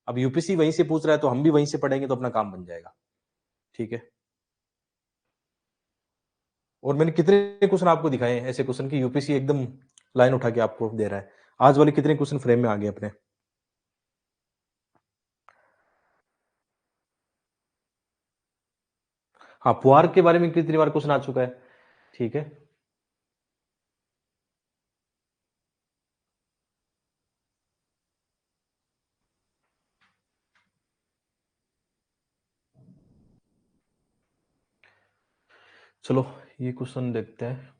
अब यूपीसी वहीं से पूछ रहा है तो हम भी वहीं से पढ़ेंगे तो अपना काम बन जाएगा। ठीक है। और मैंने कितने क्वेश्चन आपको दिखाए हैं ऐसे क्वेश्चन की यूपीसी एकदम लाइन उठा के आपको दे रहा है। आज वाले कितने क्वेश्चन फ्रेम में आ गए अपने? हाँ, पुआर के बारे में कितनी बार क्वेश्चन आ चुका है। ठीक है। चलो ये क्वेश्चन देखते हैं।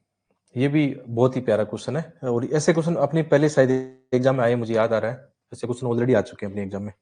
ये भी बहुत ही प्यारा क्वेश्चन है, और ऐसे क्वेश्चन अपने पहले शायद एग्जाम में आए, मुझे याद आ रहा है। ऐसे क्वेश्चन ऑलरेडी आ चुके हैं अपने एग्जाम में।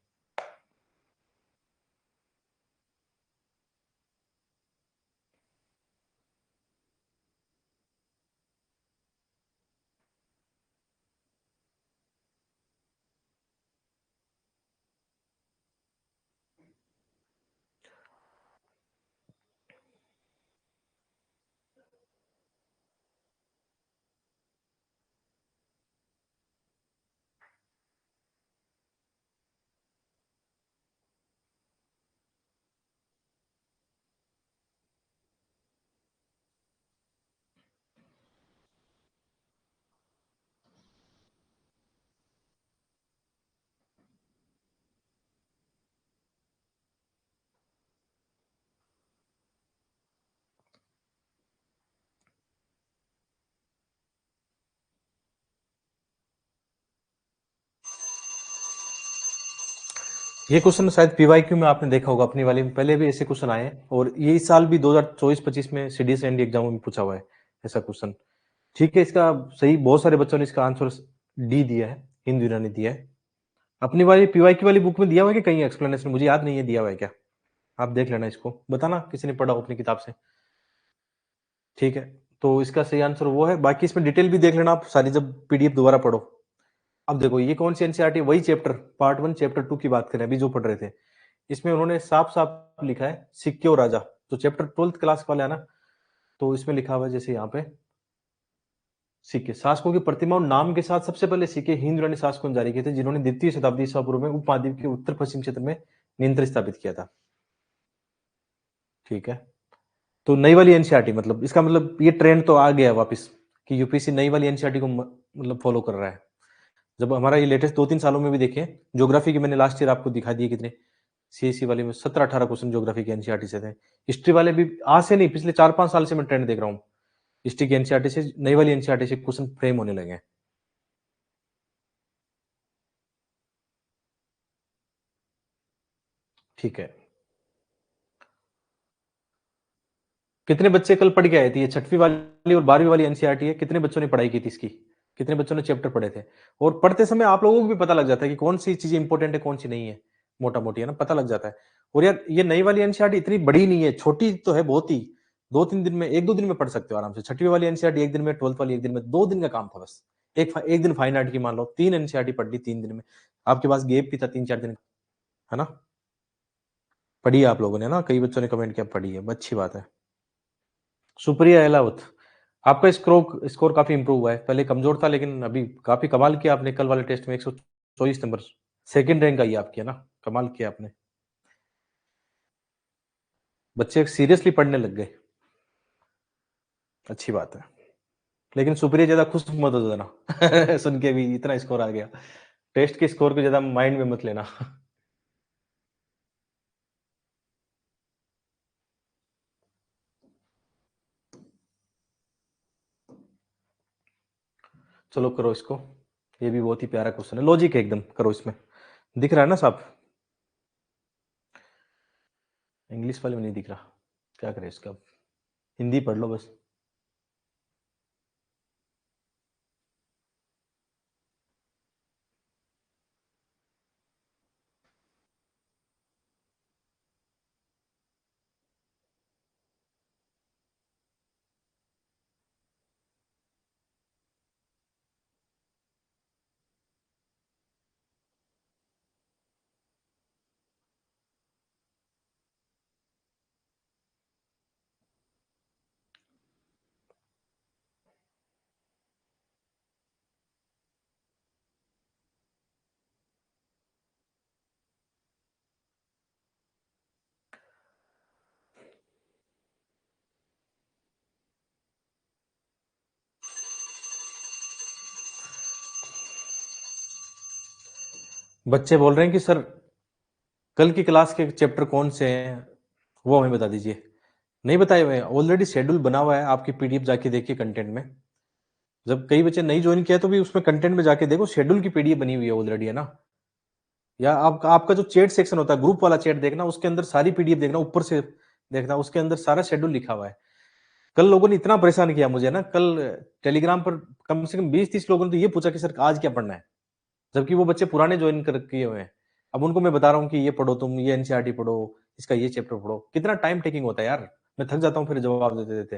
ये क्वेश्चन शायद पीवाईक्यू में आपने देखा होगा, अपनी वाली में पहले भी ऐसे क्वेश्चन आए हैं, और ये इस साल भी 2024-25 में सीडीएस एंड एग्जाम में पूछा हुआ है ऐसा क्वेश्चन। ठीक है, इसका सही बहुत सारे बच्चों ने इसका आंसर डी दिया है, हिंदू यूनानी दिया है। अपनी वाली पीवाईक्यू वाली बुक में दिया हुआ है कि कहीं एक्सप्लेनेशन, मुझे याद नहीं है दिया हुआ है क्या। आप देख लेना, इसको बताना किसी ने पढ़ा हो अपनी किताब से। ठीक है, तो इसका सही आंसर वो है। बाकी इसमें डिटेल भी देख लेना आप सारी, जब पीडीएफ दोबारा पढ़ो। अब देखो ये कौन सी एनसीईआरटी, वही चैप्टर पार्ट 1 चैप्टर 2 की बात करें अभी जो पढ़ रहे थे। इसमें उन्होंने साफ साफ लिखा है सिक्के और राजा, तो चैप्टर 12th क्लास वाला है ना, तो इसमें लिखा हुआ है जैसे यहाँ पे, सिक्के शासकों की प्रतिमा और नाम के साथ सबसे पहले सिक्के हिंद यूनानी शासकों ने जारी किए थे, जिन्होंने द्वितीय शताब्दी ईसा पूर्व में उपमहाद्वीप के उत्तर पश्चिम क्षेत्र में नियंत्रण स्थापित किया था। ठीक है, तो नई वाली एनसीईआरटी, मतलब इसका मतलब ये ट्रेंड तो आ गया वापस कि यूपीसी नई वाली एनसीईआरटी को मतलब फॉलो कर रहा है। जब हमारा ये लेटेस्ट 2-3 सालों में भी देखें, ज्योग्राफी की मैंने लास्ट ईयर आपको दिखा दिए कितने, सीएससी वाले में 17-18 क्वेश्चन ज्योग्राफी के एनसीईआरटी से थे। हिस्ट्री वाले भी आज से नहीं, पिछले 4-5 साल से मैं ट्रेंड देख रहा हूँ, हिस्ट्री की एनसीईआरटी से नई वाली एनसीईआरटी से क्वेश्चन फ्रेम होने लगे हैं। ठीक है, कितने बच्चे कल पढ़ के आए थे? ये 6वीं वाली और 12वीं वाली एनसीईआरटी है, कितने बच्चों ने पढ़ाई की थी इसकी? कितने बच्चों ने चैप्टर पढ़े थे? और पढ़ते समय आप लोगों को भी पता लग जाता है कि कौन सी चीजें इंपॉर्टेंट है, कौन सी नहीं है, मोटा मोटी है ना, पता लग जाता है। और यार ये नई वाली एनसीईआरटी इतनी बड़ी नहीं है, छोटी तो है बहुत ही। 2-3 दिन में, 1-2 दिन में पढ़ सकते हो आराम से। 6वीं वाली एनसीईआरटी 1 दिन में, 12th वाली 1 दिन में, 2 दिन का काम था बस। एक दिन फाइन आर्ट की मान लो, 3 एनसीईआरटी पढ़ ली 3 दिन में, आपके पास गैप भी था 3-4 दिन, है ना? पढ़ी है आप लोगों ने ना? कई बच्चों ने कमेंट किया पढ़ी है, अच्छी बात है। सुप्रिया एलावत, आपका स्कोर काफ़ी इम्प्रूव हुआ है। पहले कमज़ोर था लेकिन अभी काफ़ी कमाल किया आपने कल वाले टेस्ट में 124 नंबर, सेकंड रैंक आई आपकी, है ना? कमाल किया आपने। बच्चे सीरियसली पढ़ने लग गए, अच्छी बात है। लेकिन सुप्रिया ज़्यादा खुश मत हो जाना सुन के भी इतना स्कोर आ गया। टेस्ट के स्कोर को ज़्यादा माइंड में मत लेना। चलो करो इसको, ये भी बहुत ही प्यारा क्वेश्चन है, लॉजिक है एकदम, करो इसमें। दिख रहा है ना साहब? इंग्लिश वाले में नहीं दिख रहा, क्या करें इसका अब? हिंदी पढ़ लो बस। बच्चे बोल रहे हैं कि सर कल की क्लास के चैप्टर कौन से हैं, वो हमें बता दीजिए। नहीं बताए हुए हैं, ऑलरेडी शेड्यूल बना हुआ है, आपकी पीडीएफ जाके देखिए कंटेंट में। जब कई बच्चे नहीं ज्वाइन किया तो भी उसमें कंटेंट में जाके देखो, शेड्यूल की पीडीएफ बनी हुई है ऑलरेडी, है ना? या आपका जो चैट सेक्शन होता है, ग्रुप वाला चैट देखना, उसके अंदर सारी पीडीएफ देखना, ऊपर से देखना, उसके अंदर सारा शेड्यूल लिखा हुआ है। कल लोगों ने इतना परेशान किया मुझे ना, कल टेलीग्राम पर कम से कम 20-30 लोगों ने तो ये पूछा कि सर आज क्या पढ़ना है? जबकि वो बच्चे पुराने ज्वाइन कर किए हुए हैं। अब उनको मैं बता रहा हूँ कि ये पढ़ो तुम, ये एनसीईआरटी पढ़ो, इसका ये चैप्टर पढ़ो। कितना टाइम टेकिंग होता है यार, मैं थक जाता हूँ फिर जवाब देते-देते।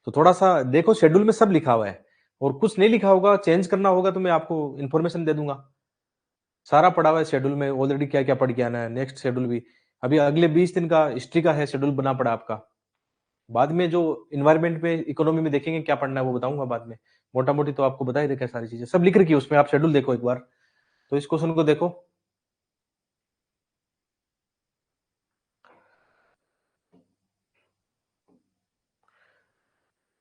तो थोड़ा-सा देखो, शेड्यूल में सब लिखा हुआ है, और कुछ नहीं लिखा होगा, चेंज करना होगा तो मैं आपको इन्फॉर्मेशन दे दूँगा। सारा पड़ा हुआ है शेड्यूल में, ऑलरेडी क्या-क्या पढ़ के आना है, नेक्स्ट शेड्यूल भी। अभी अगले 20 दिन का हिस्ट्री का है शेड्यूल बना पड़ा आपका। बाद में जो एनवायरनमेंट में, इकोनॉमी में देखेंगे क्या पढ़ना है वो बताऊँगा बाद में। मोटा-मोटी तो आपको बता ही रखा है सारी चीज़ें, सब लिख रखी है उसमें, आप शेड्यूल देखो एक बार। तो इस क्वेश्चन को देखो।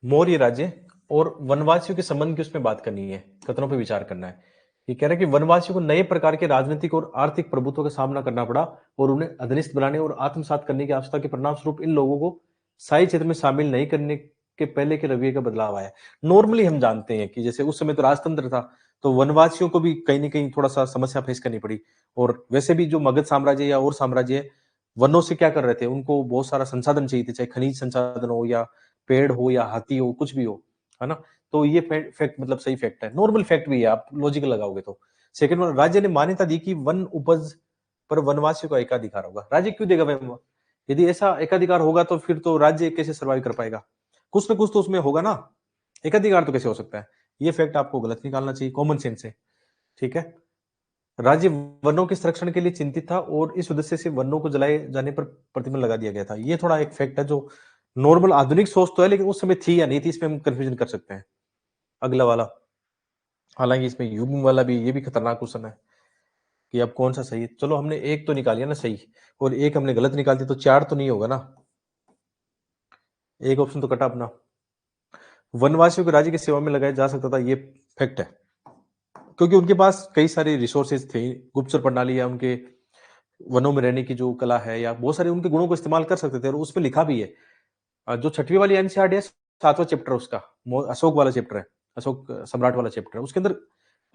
मौर्य राज्य और वनवासियों के संबंध की उसमें बात करनी है, कथनों पे विचार करना है। ये कह रहा है कि वनवासियों को नए प्रकार के राजनीतिक और आर्थिक प्रभुत्व का सामना करना पड़ा, और उन्हें अधनिष्ठ बनाने और आत्मसात करने की आवश्यकता के परिणाम स्वरूप इन लोगों को शाही क्षेत्र में शामिल नहीं करने के पहले के रवैये का बदलाव आया। नॉर्मली हम जानते हैं कि जैसे उस समय तो राजतंत्र था, तो वनवासियों को भी कहीं न कहीं थोड़ा-सा समस्या फेस करनी पड़ी। और वैसे भी जो मगध साम्राज्य या और साम्राज्य है, वनों से क्या कर रहे थे? उनको बहुत सारा संसाधन चाहिए थे, चाहे खनिज संसाधन हो या पेड़ हो या हाथी हो, कुछ भी हो, है ना? तो ये फैक्ट मतलब सही फैक्ट है, नॉर्मल फैक्ट भी है, आप लॉजिक लगाओगे तो। सेकंड वन, राज्य ने मान्यता दी कि वन उपज पर वनवासियों का एकाधिकार होगा। राज्य क्यों देगा भाई? यदि ऐसा एकाधिकार होगा तो फिर तो राज्य कैसे सर्वाइव कर पाएगा? कुछ ना कुछ तो उसमें होगा ना, एकाधिकार तो कैसे हो सकता है? ये फैक्ट आपको गलत निकालना चाहिए, कॉमन सेंस से, ठीक है? राज्य वनों के संरक्षण के लिए चिंतित था और इस उद्देश्य से वनों को जलाए जाने पर प्रतिबंध लगा दिया गया था। ये थोड़ा एक फैक्ट है जो नॉर्मल आधुनिक सोच तो है, लेकिन उस समय थी या नहीं थी, इसमें हम कंफ्यूजन कर सकते हैं। अगला वाला, हालांकि इसमें युग्म वाला भी, ये भी खतरनाक क्वेश्चन है कि अब कौन सा सही है। चलो हमने एक तो निकाल लिया ना सही, और एक हमने गलत निकाल दिया, तो चार तो नहीं होगा ना? एक ऑप्शन तो कटा अपना। वनवासियों को राज्य की सेवा में लगाया जा सकता था, ये फैक्ट है, क्योंकि उनके पास कई सारे रिसोर्सेज थे, गुप्तचर प्रणाली या उनके वनों में रहने की जो कला है, या बहुत सारे उनके गुणों को इस्तेमाल कर सकते थे, और उसमें लिखा भी है। जो छठवीं वाली एनसीईआरटी है, 7वां चैप्टर उसका, अशोक वाला चैप्टर है, अशोक सम्राट वाला चैप्टर है, उसके अंदर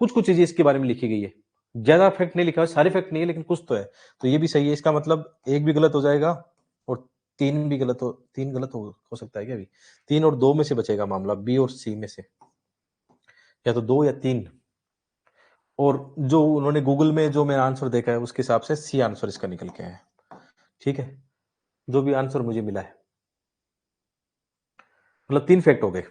कुछ कुछ चीजें इसके बारे में लिखी गई है। ज्यादा फैक्ट नहीं लिखा है, सारे फैक्ट नहीं है, लेकिन कुछ तो है। तो ये भी सही है, इसका मतलब एक भी गलत हो जाएगा, और तीन भी गलत हो, तीन गलत हो सकता है क्या? अभी तीन और दो में से बचेगा मामला, बी और सी में से, या तो दो या तीन। और जो उन्होंने गूगल में जो मैंने आंसर देखा है उसके हिसाब से सी आंसर इसका निकल के है, ठीक है? जो भी आंसर मुझे मिला है, मतलब तीन फैक्ट हो गए।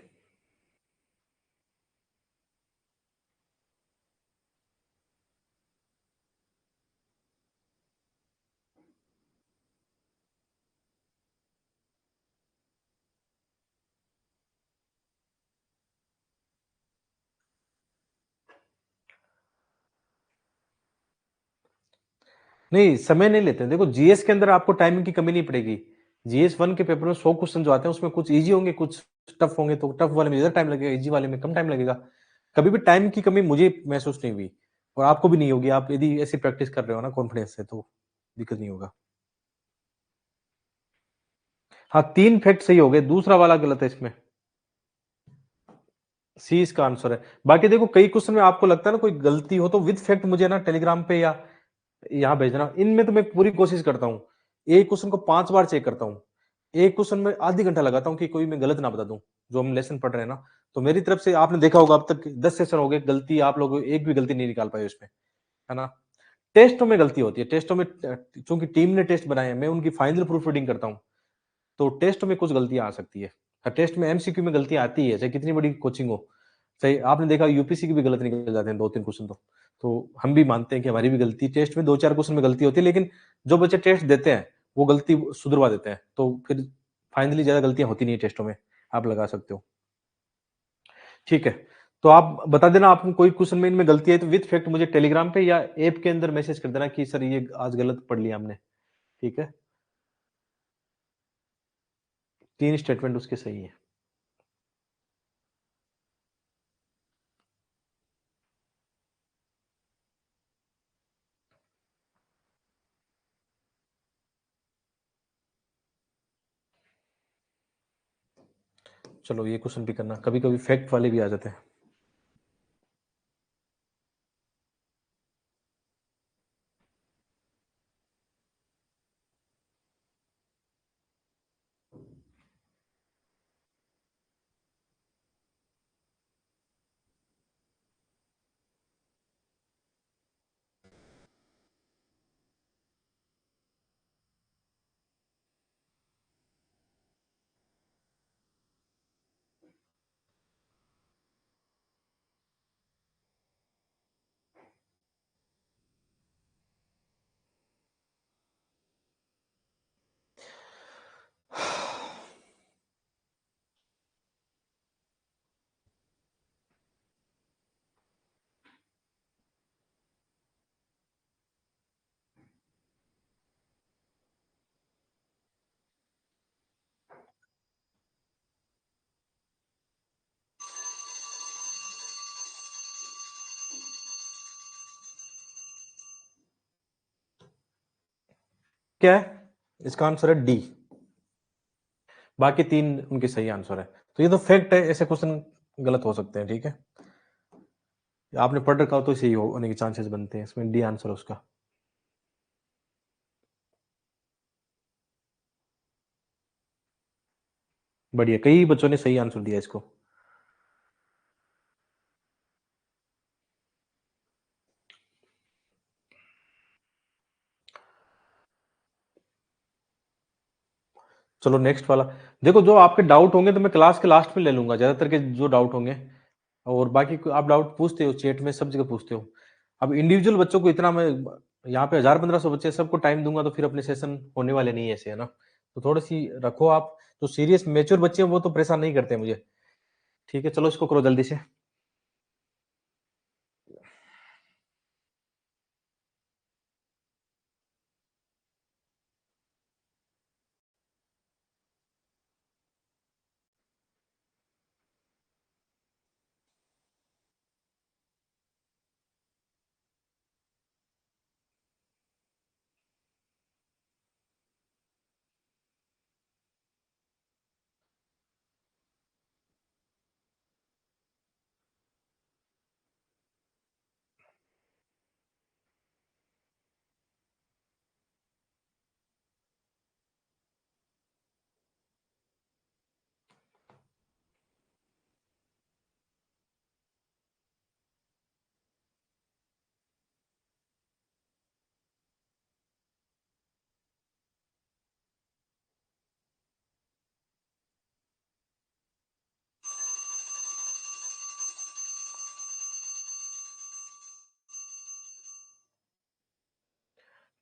नहीं, समय नहीं लेते हैं। देखो जीएस के अंदर आपको टाइमिंग की कमी नहीं पड़ेगी। जीएस 1 के पेपर में 100 क्वेश्चन जो आते हैं उसमें कुछ ईज़ी होंगे, कुछ टफ होंगे, तो टफ वाले में ज़्यादा टाइम लगेगा, ईज़ी वाले में कम टाइम लगेगा। कभी भी टाइम की कमी मुझे महसूस नहीं हुई और आपको भी नहीं होगी। आप यदि ऐसी प्रैक्टिस कर रहे हो ना कॉन्फिडेंस से, तो दिक्कत नहीं होगा। हाँ, 3 फैक्ट सही हो गए, दूसरा वाला गलत है इसमें। सी इसका आंसर है। बाकी देखो कई क्वेश्चन में आपको लगता है ना कोई गलती हो तो विद फैक्ट मुझे ना टेलीग्राम पे या यहाँ भेज देना। इनमें तो मैं पूरी कोशिश करता हूँ। एक क्वेश्चन को 5 बार चेक करता हूँ। एक क्वेश्चन में आधी घंटा लगाता हूँ कि कोई मैं गलत ना बता दूँ, जो हम लेसन पढ़ रहे हैं ना। तो मेरी तरफ से आपने देखा होगा अब तक 10 सेशन हो गए, गलती आप लोग एक भी गलती नहीं निकाल पाए उसमें, है ना? टेस्टों में गलती होती है। टेस्टों में चूँकि टीम ने टेस्ट बनाए हैं, मैं उनकी फाइनल प्रूफ रीडिंग करता हूँ। तो टेस्ट में कुछ गलतियाँ आ सकती है। टेस्ट में एमसीक्यू में गलतियाँ आती है, चाहे कितनी बड़ी कोचिंग हो। चाहे आपने देखा यूपीएससी की भी गलत निकल जाते हैं 2-3 क्वेश्चन तो। तो हम भी मानते हैं कि हमारी भी गलती टेस्ट में 2-4 क्वेश्चन में गलती होती है, लेकिन जो बच्चे टेस्ट देते हैं, वो गलती सुधरवा देते हैं। तो फिर फाइनली ज़्यादा गलतियाँ होती नहीं है टेस्टों में, आप लगा सकते हो। ठीक है, तो आप बता देना आपको कोई क्वेश्चन में इनमें गलती है तो विथ फैक्ट मुझे टेलीग्राम पे या ऐप के अंदर मैसेज कर देना कि सर ये आज गलत पढ़ लिया हमने, ठीक है? 3 स्टेटमेंट उसके सही है। चलो ये क्वेश्चन भी करना, कभी-कभी फैक्ट वाले भी आ जाते हैं। क्या है? इसका आंसर है डी। बाकी 3 उनके सही आंसर है। तो ये तो फैक्ट है, ऐसे क्वेश्चन गलत हो सकते हैं, ठीक है? आपने पढ़ रखा हो तो सही होने के चांसेस बनते हैं। इसमें डी आंसर है उसका। बढ़िया, कई बच्चों ने सही आंसर दिया इसको। चलो नेक्स्ट वाला। देखो जो आपके डाउट होंगे तो मैं क्लास के लास्ट में ले लूँगा, ज़्यादातर के जो डाउट होंगे और बाकी आप डाउट पूछते हो चैट में, सब जगह पूछते हो। अब इंडिविजुअल बच्चों को इतना मैं यहाँ पे 1000-1500 बच्चे सबको टाइम दूँगा तो फिर अपने सेशन होने वाले नहीं है ऐसे, है ना? तो थोड़ी-सी रखो आप, जो सीरियस मैच्योर बच्चे हैं वो तो परेशान नहीं करते मुझे। ठीक है, चलो इसको करो जल्दी से।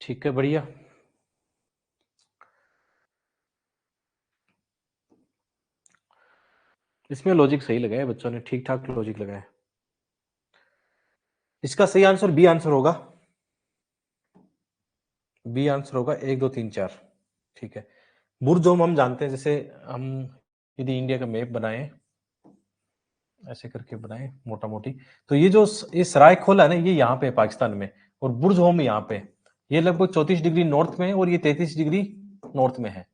ठीक है, बढ़िया। इसमें लॉजिक सही लगाया है बच्चों ने, ठीक-ठाक लॉजिक लगाया है। इसका सही आंसर बी आंसर होगा। बी आंसर होगा 1 2 3 4। ठीक है, बुर्ज हम जानते हैं, जैसे हम यदि इंडिया का मैप बनाए, ऐसे करके बनाए मोटा मोटी, तो ये जो ये सराय खोला है ना, ये यहाँ पे है पाकिस्तान में, और बुर्ज होम यहाँ पे, ये लगभग 34 डिग्री नॉर्थ में है और ये 33 डिग्री नॉर्थ में है।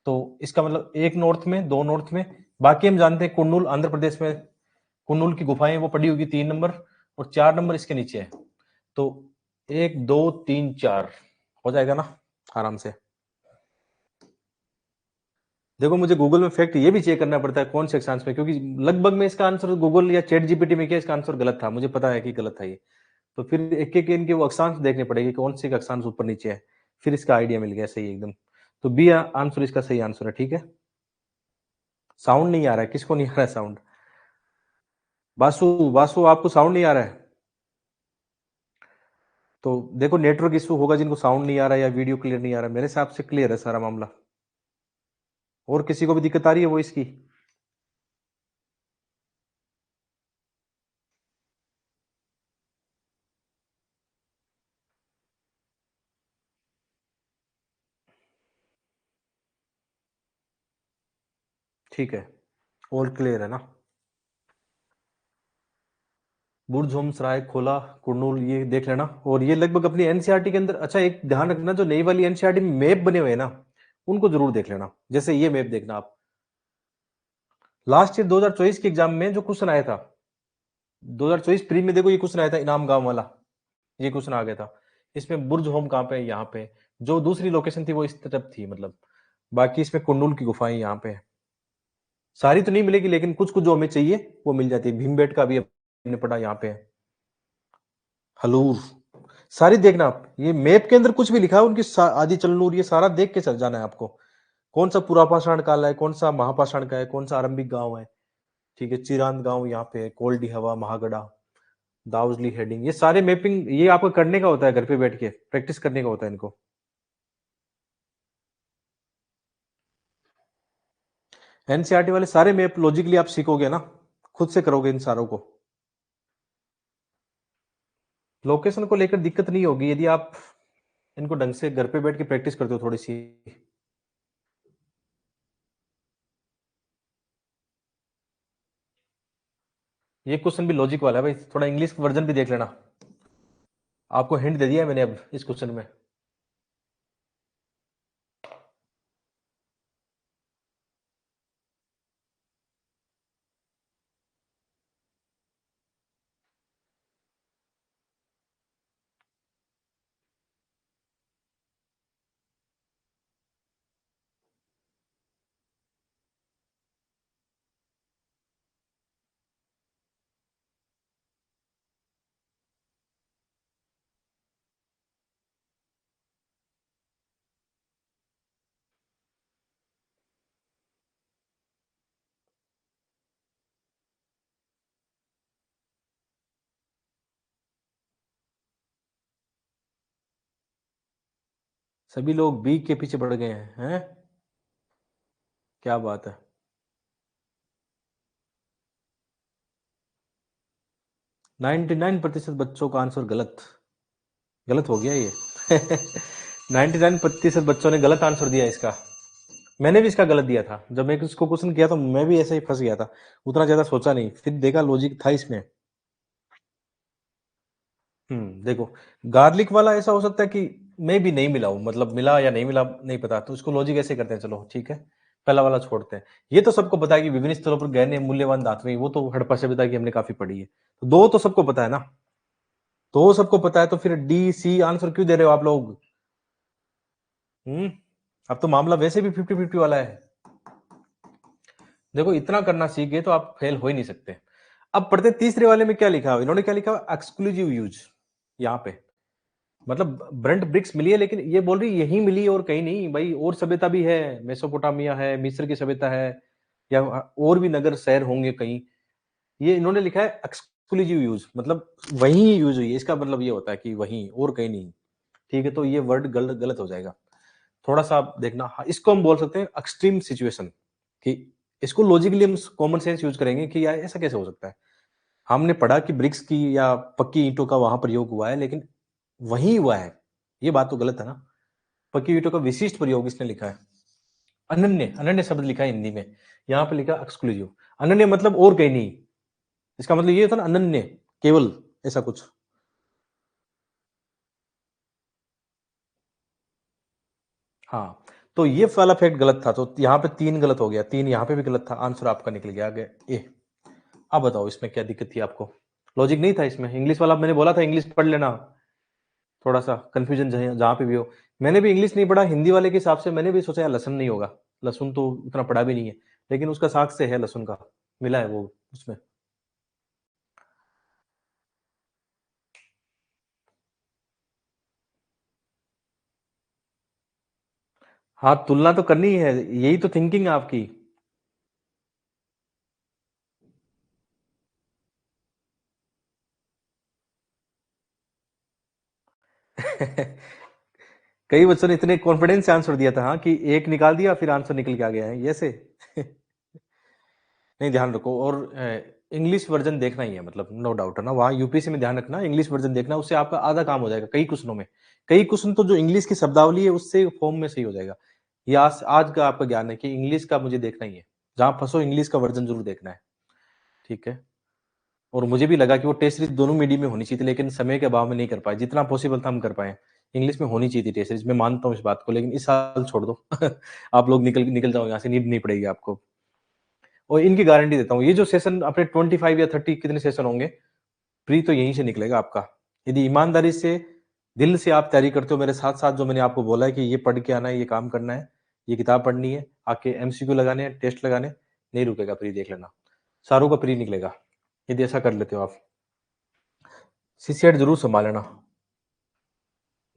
तो इसका मतलब एक नॉर्थ में, दो नॉर्थ में। बाकी हम जानते हैं कुन्नुल आंध्र प्रदेश में, कुन्नुल की गुफाएं वो पड़ी होगी 3 नंबर, और 4 नंबर इसके नीचे है। तो 1 2 3 4 हो जाएगा ना आराम से। देखो, मुझे गूगल में फैक्ट ये भी चेक करना पड़ता है कौन से अक्षांश में, क्योंकि लगभग में इसका आंसर गूगल या चैट जीपीटी में किया, इसका आंसर गलत था, मुझे पता है कि गलत था ये। तो फिर एक एक इनके वो अक्षांश देखने पड़ेंगे, कौन से अक्षांश ऊपर नीचे है, फिर इसका आइडिया मिल गया सही एकदम। तो बी आंसर इसका सही आंसर है। ठीक है, साउंड नहीं आ रहा है, किसको नहीं आ रहा है साउंड? बासु, बासु आपको साउंड नहीं आ रहा है? तो देखो, नेटवर्क इशू होगा जिनको साउंड नहीं आ रहा है या वीडियो क्लियर नहीं आ रहा है। मेरे हिसाब से क्लियर है सारा मामला। और किसी को भी दिक्कत आ रही है वो इसकी? ठीक है, ऑल क्लियर है ना? बुर्ज होम, सराय खोला, कुरनूल, ये देख लेना। और ये लगभग अपनी एनसीईआरटी के अंदर, अच्छा एक ध्यान रखना, जो नई वाली एनसीईआरटी में मैप बने हुए हैं ना, उनको जरूर देख लेना। जैसे ये मैप देखना आप, लास्ट ईयर 2024 के एग्जाम में जो क्वेश्चन आया था, 2024 प्री में, देखो ये क्वेश्चन आया था इनाम गांव वाला, ये क्वेश्चन आ गया था। इसमें बुर्ज होम कहाँ पे है? यहाँ पे। जो दूसरी लोकेशन थी वो इस तरफ थी, मतलब बाकी इसमें कुंडुल की गुफाएं यहाँ पे है। सारी तो नहीं मिलेगी, लेकिन कुछ कुछ जो हमें चाहिए वो मिल जाती है। भीमबेट का भी हमने पढ़ा यहाँ पे है। हलूर, सारी देखना आप, ये मैप के अंदर कुछ भी लिखा है उनकी आदि चलनूर, ये सारा देख के चल जाना है आपको। कौन सा पुरापाषाण काल है, कौन सा महापाषाण का है, कौन सा आरंभिक गांव है। ठीक है, चिरांद गांव यहाँ पे है, कोल्डी हवा, महागढ़ा, दाउजली हेडिंग, ये सारे मैपिंग ये आपको करने का होता है, घर पे बैठ के प्रैक्टिस करने का होता है इनको। एनसीईआरटी वाले सारे मैप लॉजिकली आप सीखोगे ना, खुद से करोगे इन सारों को। लोकेशन को लेकर दिक्कत नहीं होगी यदि आप इनको ढंग से घर पे बैठ के प्रैक्टिस करते हो थोड़ी सी। ये क्वेश्चन भी लॉजिक वाला है भाई, थोड़ा इंग्लिश वर्जन भी देख लेना। आपको हिंट दे दिया है मैंने अब इस क्वेश्चन में। सभी लोग बी के पीछे पड़ गए हैं? क्या बात है। 99% बच्चों का आंसर गलत, गलत हो गया ये। 99% बच्चों ने गलत आंसर दिया इसका। मैंने भी इसका गलत दिया था, जब मैं इसको क्वेश्चन किया तो मैं भी ऐसे ही फंस गया था, उतना ज्यादा सोचा नहीं, फिर देखा लॉजिक था इसमें। देखो, गार्लिक वाला ऐसा हो सकता है कि मैं भी नहीं मिला हूं, मतलब मिला या नहीं मिला नहीं पता, तो इसको लॉजिक ऐसे करते हैं, चलो ठीक है, पहला वाला छोड़ते हैं। ये तो सबको पता है कि विभिन्न स्थलों पर गहने मूल्यवान धातुएं, वो तो हड़प्पा सभ्यता की हमने काफी पढ़ी है, तो दो तो सबको पता है ना। तो सबको पता है, तो फिर डी सी आंसर क्यों दे रहे हो आप लोग? हम्म अब तो मामला वैसे भी 50-50 वाला है। देखो, इतना करना सीख गए तो आप फेल हो ही नहीं सकते। अब पढ़ते तीसरे वाले में क्या लिखा है, इन्होंने क्या लिखा है? एक्सक्लूसिव यूज, यहाँ पे मतलब ब्रंट ब्रिक्स मिली है, लेकिन ये बोल रही यही मिली और कहीं नहीं भाई, और सभ्यता भी है, मेसोपोटामिया है, मिस्र की सभ्यता है, या और भी नगर शहर होंगे कहीं। ये इन्होंने लिखा है एक्सक्लूसिव यूज, मतलब वही यूज हुई है, इसका मतलब ये होता है कि वहीं और कहीं नहीं। ठीक है, तो ये वर्ड गलत गलत हो जाएगा। थोड़ा सा आप देखना। हाँ, इसको हम बोल सकते हैं एक्सट्रीम सिचुएशन, कि इसको लॉजिकली हम कॉमन सेंस यूज करेंगे कि यार ऐसा कैसे हो सकता है। हमने पढ़ा कि ब्रिक्स की या पक्की ईंटों का वहां प्रयोग हुआ है, लेकिन वही हुआ है, ये बात तो गलत है ना। पक्की ईंटों का विशिष्ट प्रयोग इसने लिखा है। अनन्य, अनन्य शब्द लिखा है हिंदी में। यहाँ पे लिखा एक्सक्लूसिव। अनन्य मतलब और कहीं नहीं। इसका मतलब ये होता है ना अनन्य, केवल ऐसा कुछ। हाँ, तो ये वाला फैक्ट गलत था, तो यहाँ पे 3 गलत हो गया, 3 यहाँ पे भी गलत था, आंसर आपका निकल गया आगे ए। अब बताओ इसमें क्या दिक्कत थी आपको? लॉजिक नहीं था इसमें, इंग्लिश वाला मैंने बोला था इंग्लिश पढ़ लेना, थोड़ा-सा कन्फ्यूजन जहाँ पे भी हो। मैंने भी इंग्लिश नहीं पढ़ा, हिंदी वाले के हिसाब से मैंने भी सोचा यार लहसुन नहीं होगा, लहसुन तो उतना पढ़ा भी नहीं है, लेकिन उसका साग से है लहसुन का, मिला है वो उसमें। हाँ, तुलना तो करनी ही है, यही तो थिंकिंग है आपकी। कई बच्चों ने इतने कॉन्फिडेंस से आंसर दिया था हाँ, कि 1 निकाल दिया फिर आंसर निकल के आ गया है, ऐसे? नहीं, ध्यान रखो और इंग्लिश वर्ज़न देखना ही है मतलब नो डाउट है ना, वहाँ यूपीएससी में ध्यान रखना इंग्लिश वर्ज़न देखना, उससे आपका आधा काम हो जाएगा कई क्वेश्चनों में। कई क्वेश्चन तो जो इंग्लिश की शब्दावली है उससे फॉर्म में सही हो जाएगा। ये आज का आपका ज्ञान है कि इंग्लिश का मुझे देखना ही है। जहाँ फँसो इंग्लिश का वर्ज़न ज़रूर देखना है, ठीक है? और मुझे भी लगा कि वो टेस्ट सीरीज़ दोनों मीडियम में होनी चाहिए थी, लेकिन समय के अभाव में नहीं कर पाए। जितना पॉसिबल था हम कर पाए। इंग्लिश में होनी चाहिए थी टेस्ट सीरीज़, मैं मानता हूँ इस बात को, लेकिन इस साल छोड़ दो। आप लोग निकल निकल जाओ यहाँ से, नीड नहीं पड़ेगी आपको। और इनकी गारंटी देता हूँ, ये जो सेशन अपने 25 या 30 कितने सेशन होंगे, प्री तो यहीं से निकलेगा आपका। यदि ईमानदारी से, दिल से आप तैयारी करते हो मेरे साथ-साथ जो मैंने आपको बोला है कि ये पढ़ के आना है, ये काम करना है, ये किताब पढ़नी है, आके एमसीक्यू लगाने हैं, टेस्ट लगाने हैं, नहीं रुकेगा प्री देख लेना। सारों का प्री निकलेगा, यदि ऐसा कर लेते हो आप। सीसीएट ज़रूर सँभाल लेना।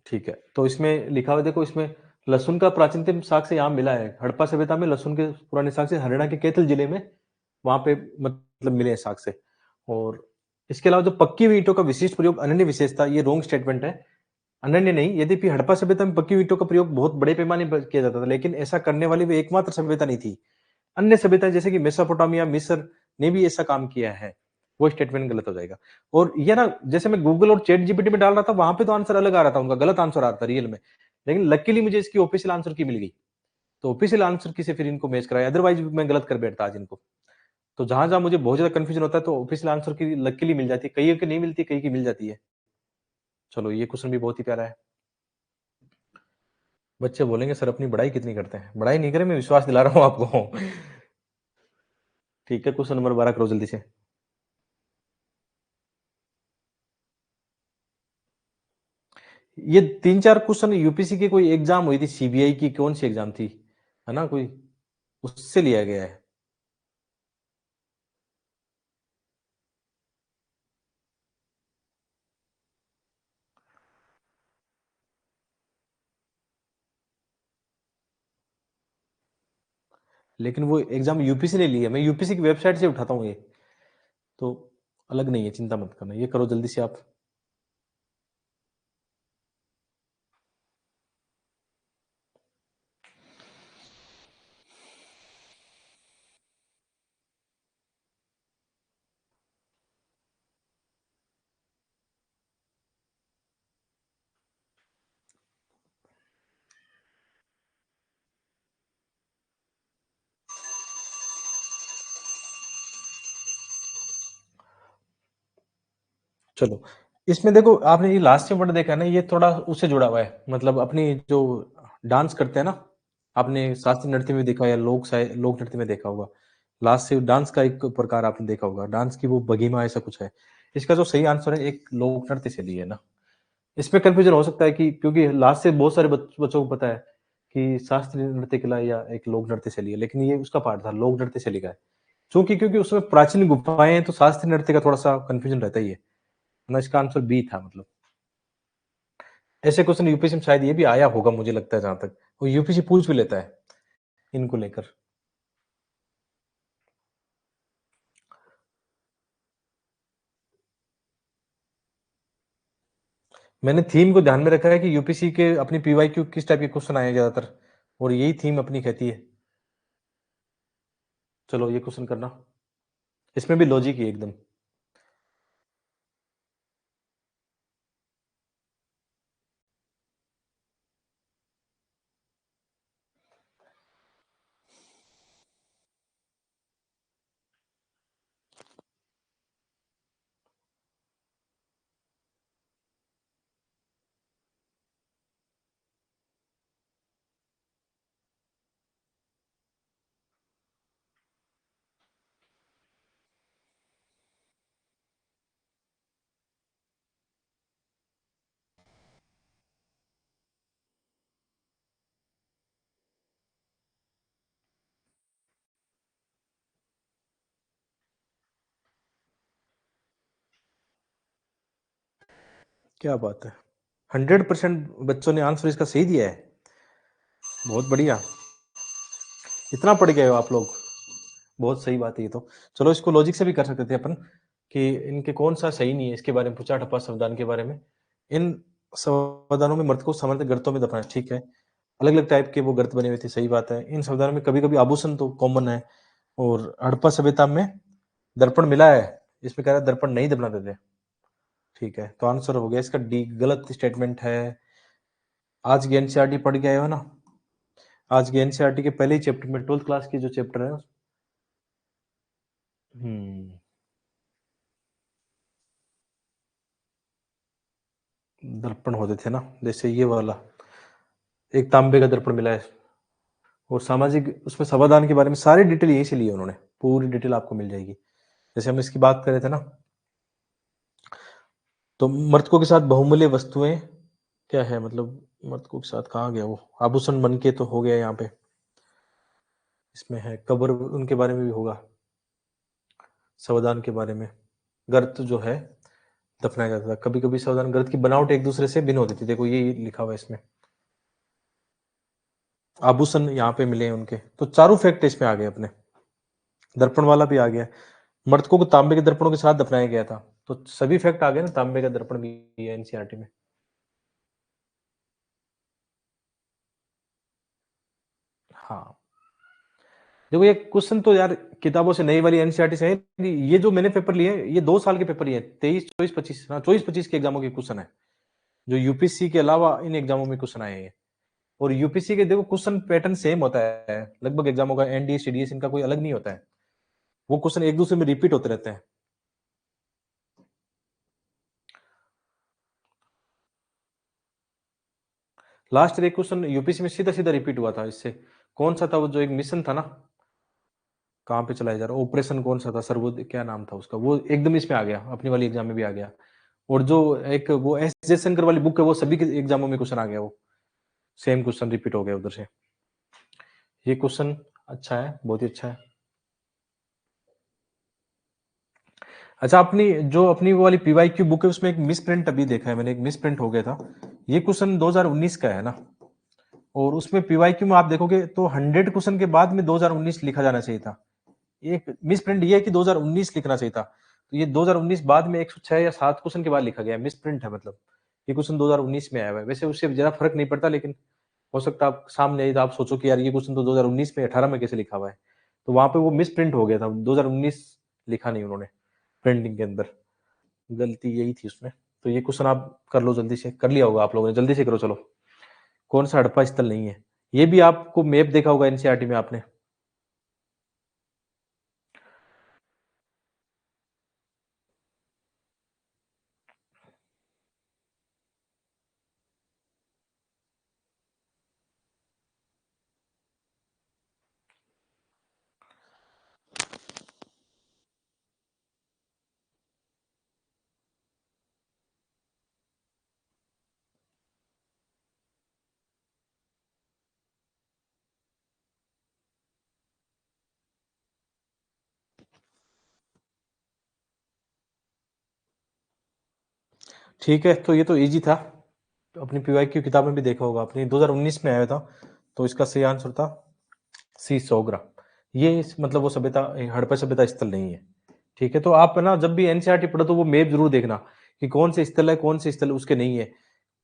ठीक है, तो इसमें लिखा हुआ है देखो इसमें लहसुन का प्राचीनतम साक्ष्य यहाँ मिला है। हड़प्पा सभ्यता में लहसुन के पुराने साक्ष्य हरियाणा के कैथल जिले में वहाँ पे मतलब मिले हैं साक्ष्य। और इसके अलावा जो पक्की हुई ईंटों का विशिष्ट प्रयोग अनन्य विशेषता ये रॉन्ग स्टेटमेंट है। अनन्य नहीं, यद्यपि हड़प्पा सभ्यता में पक्की हुई ईंटों का प्रयोग बहुत बड़े पैमाने पर किया जाता था, लेकिन ऐसा करने वाली वो एकमात्र सभ्यता नहीं थी। अन्य सभ्यता जैसे कि मेसोपोटामिया, मिस्र ने भी ऐसा काम किया है। वो स्टेटमेंट गलत हो जाएगा। और ये ना जैसे मैं गूगल और चैट जीपीटी में डाल रहा था, वहाँ पे तो आंसर अलग आ रहा था, उनका गलत आंसर आ रहा था रियल में। लेकिन लकीली मुझे इसकी ऑफिशियल आंसर की मिल गई। तो ऑफिशियल आंसर की से फिर इनको मैच कराया, अदरवाइज़ मैं गलत कर बैठता आज इनको। तो जहाँ-जहाँ मुझे बहुत ज़्यादा कन्फ्यूजन होता है तो ऑफिशियल आंसर की लकीली मिल जाती है, कईयों की नहीं मिलती, कई की मिल जाती है। चलो ये क्वेश्चन भी बहुत ही प्यारा है। बच्चे बोलेंगे सर अपनी पढ़ाई कितनी करते हैं? पढ़ाई नहीं करें, मैं विश्वास दिला रहा हूँ आपको। ठीक है, क्वेश्चन नंबर 12 करो जल्दी से। ये 3-4 क्वेश्चन यूपीएससी की कोई एग्जाम हुई थी, सीबीआई की कौन सी एग्जाम थी? है ना कोई? उससे लिया गया है। लेकिन वो एग्जाम यूपीएससी ने ली है। मैं यूपीएससी की वेबसाइट से उठाता हूँ ये। तो अलग नहीं है, चिंता मत करना। ये करो जल्दी से आप। चलो, इसमें देखो आपने ये लास्ट चैप्टर देखा है ना, ये थोड़ा उससे जुड़ा हुआ है। मतलब अपनी जो डांस करते हैं ना, आपने शास्त्रीय नृत्य में देखा या लोक नृत्य में देखा होगा। लास्ट से डांस का एक प्रकार आपने देखा होगा। डांस की वो भंगिमा ऐसा कुछ है। इसका जो सही आंसर है एक लोक नृत्य से ली है ना। इसमें कन्फ्यूजन हो सकता है कि क्योंकि लास्ट से बहुत सारे बच्चों को पता है कि शास्त्रीय नृत्य कला या एक लोक नृत्य से ली है, लेकिन ये उसका पार्ट था, लोक नृत्य से लिखा है। चूँकि क्योंकि उसमें प्राचीन गुफाएँ हैं, तो शास्त्रीय नृत्य का थोड़ा-सा कन्फ्यूजन रहता ही है। ना इसका आंसर बी था मतलब। ऐसे क्वेश्चन यूपीएससी में शायद ये भी आया होगा मुझे लगता है जहाँ तक। वो यूपीएससी पूछ भी लेता है, इनको लेकर। मैंने थीम को ध्यान में रखा है कि यूपीएससी के अपनी पीवाईक्यू किस टाइप के क्वेश्चन आए हैं ज़्यादातर और यही थीम अपनी कहती है। चलो ये क्वेश्चन करना। इसमें भी लॉजिक ही है एकदम। क्या बात है! 100% बच्चों ने आंसर इसका सही दिया है। बहुत बढ़िया। इतना पढ़ गए हो आप लोग। बहुत सही बात है ये तो। चलो इसको लॉजिक से भी कर सकते थे अपन कि इनके कौन-सा सही नहीं है, इसके बारे में पूछा ठप्पा संविधान के बारे में। इन संविधानों में मृतकों को सामान्यतः गर्तों में दफनाया, ठीक है। अलग-अलग टाइप के वो गर्त बने हुए थे, सही बात है। इन संविधानों में कभी-कभी आभूषण तो कॉमन है और हड़प्पा सभ्यता में दर्पण मिला है। इसमें कह रहा है दर्पण नहीं दफनाते थे। ठीक है, तो आंसर हो गया इसका डी, गलत स्टेटमेंट है। आज की एनसीईआरटी पढ़ के आए हो ना? आज की एनसीईआरटी के पहले ही चैप्टर में 12th क्लास की जो चैप्टर है। हम्म, दर्पण होते थे ना, जैसे ये वाला एक तांबे का दर्पण मिला है और सामाजिक उसमें समाधान के बारे में सारी डिटेल यहीं से ली है उन्होंने, पूरी डिटेल आपको मिल जाएगी। जैसे हम इसकी बात कर रहे थे ना, तो मृतकों के साथ बहुमूल्य वस्तुएं क्या है, मतलब मृतकों के साथ कहाँ गया वो, आभूषण बन के तो हो गया यहाँ पे। इसमें है कब्र, उनके बारे में भी होगा, संविधान के बारे में। गर्त जो है दफनाया जाता था, कभी कभी संविधान गर्त की बनावट एक दूसरे से भिन्न होती थी, देखो ये लिखा हुआ है इसमें। आभूषण यहाँ पे मिले हैं उनके, तो चारों फैक्ट इसमें आ गए अपने। दर्पण वाला भी आ गया, मृतकों को तांबे के दर्पणों के साथ दफनाया गया था, तो सभी फैक्ट आ गए ना, तांबे का दर्पण भी है एनसीईआरटी में। हाँ, देखो ये क्वेश्चन तो यार किताबों से, नई वाली एनसीईआरटी से है। ये जो मैंने पेपर लिए ये 2 साल के पेपर लिए, 23 24 25, हाँ 24 25 के एग्जामों के क्वेश्चन है, जो यूपीएससी के अलावा इन एग्जामों में क्वेश्चन आए हैं। और यूपीएससी के देखो क्वेश्चन पैटर्न सेम होता है लगभग एग्जामों का, एनडीए सीडीएस इनका कोई अलग नहीं होता है, वो क्वेश्चन एक दूसरे में रिपीट होते रहते हैं। लास्ट ईयर एक क्वेश्चन यूपीएससी में सीधा सीधा रिपीट हुआ था इससे, कौन सा था वो, जो एक मिशन था ना, कहाँ पे चलाया जा रहा, ऑपरेशन कौन सा था सर, वो क्या नाम था उसका, वो एकदम इसमें आ गया, अपनी वाली एग्जाम में भी आ गया। और जो एक वो एस जयशंकर वाली बुक है, वो सभी के एग्जामों में क्वेश्चन आ गया, वो सेम क्वेश्चन रिपीट हो गया उधर से। ये क्वेश्चन अच्छा है, बहुत ही अच्छा है। अच्छा, अपनी जो अपनी वो वाली पीवाईक्यू बुक है उसमें एक मिस प्रिंट अभी देखा है मैंने, एक मिस प्रिंट हो गया था। ये क्वेश्चन 2019 का है ना, और उसमें पीवाईक्यू में आप देखोगे तो 100 क्वेश्चन के बाद में 2019 लिखा जाना चाहिए था। एक मिस प्रिंट ये है कि 2019 लिखना चाहिए था, तो ये 2019 बाद में 106 या 7 क्वेश्चन के बाद लिखा गया है, मिस प्रिंट है मतलब। ये क्वेश्चन 2019 में आया हुआ है, वैसे उससे ज्यादा फर्क नहीं पड़ता, लेकिन हो सकता है आप सामने आई तो आप सोचो कि यार ये क्वेश्चन तो 2019 में 18 में कैसे लिखा हुआ है, तो वहां पे वो मिस प्रिंट हो गया था, 2019 लिखा नहीं उन्होंने प्रिंटिंग के अंदर, गलती यही थी उसमें। तो ये क्वेश्चन आप कर लो, जल्दी से कर लिया होगा आप लोगों ने, जल्दी से करो चलो। कौन सा हड़प्पा स्थल नहीं है, ये भी आपको मैप देखा होगा एनसीईआरटी में आपने। ठीक है, तो ये तो इजी था, तो अपनी पीवाई की किताब में भी देखा होगा अपनी, 2019 में आया था, तो इसका सही आंसर था सी, सोगरा। ये मतलब वो सभ्यता, हड़प्पा सभ्यता स्थल नहीं है। ठीक है, तो आप है ना जब भी एनसीईआरटी पढ़ो तो वो मैप जरूर देखना कि कौन से स्थल है, कौन से स्थल उसके नहीं है।